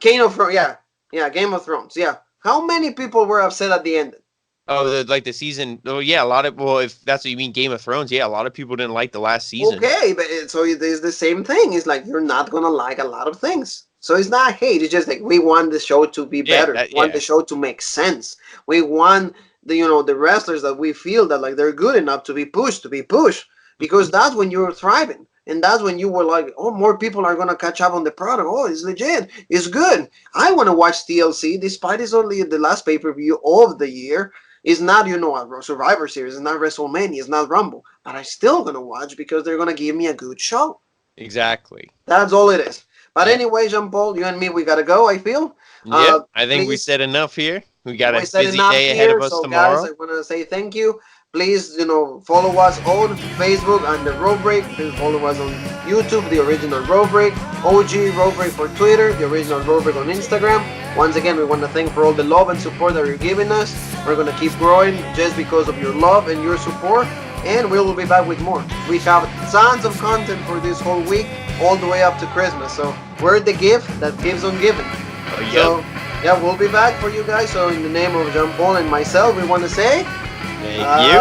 Game of Thrones. Yeah, yeah, Game of Thrones. Yeah. How many people were upset at the end? Oh, the season. Oh, yeah, a lot of well, if that's what you mean, Game of Thrones. Yeah, a lot of people didn't like the last season. Okay, but so it is the same thing. It's like you're not gonna like a lot of things. So it's not hate. It's just like we want the show to be Yeah, better. We want yeah. the show to make sense. We want the wrestlers that we feel that like they're good enough to be pushed, because that's when you're thriving. And that's when you were like, oh, more people are gonna catch up on the product. Oh, it's legit. It's good. I want to watch TLC, despite it's only the last pay-per-view of the year. It's not, a Survivor Series. It's not WrestleMania. It's not Rumble. But I still gonna watch because they're gonna give me a good show. Exactly. That's all it is. But Yep. anyway, Jean Paul, you and me, we gotta go. I feel. Yep. I think we Please, said enough here. We got we a said busy enough day ahead of here. us So, guys, tomorrow. I wanna say thank you. Please, follow us on Facebook and the Road Break. Please follow us on YouTube, the original Road Break. OG Road Break for Twitter, the original Road Break on Instagram. Once again, we want to thank for all the love and support that you're giving us. We're going to keep growing just because of your love and your support. And we will be back with more. We have tons of content for this whole week, all the way up to Christmas. So we're the gift that keeps on giving. Oh, yep. So, yeah, we'll be back for you guys. So in the name of Jean Paul and myself, we want to say... Thank you.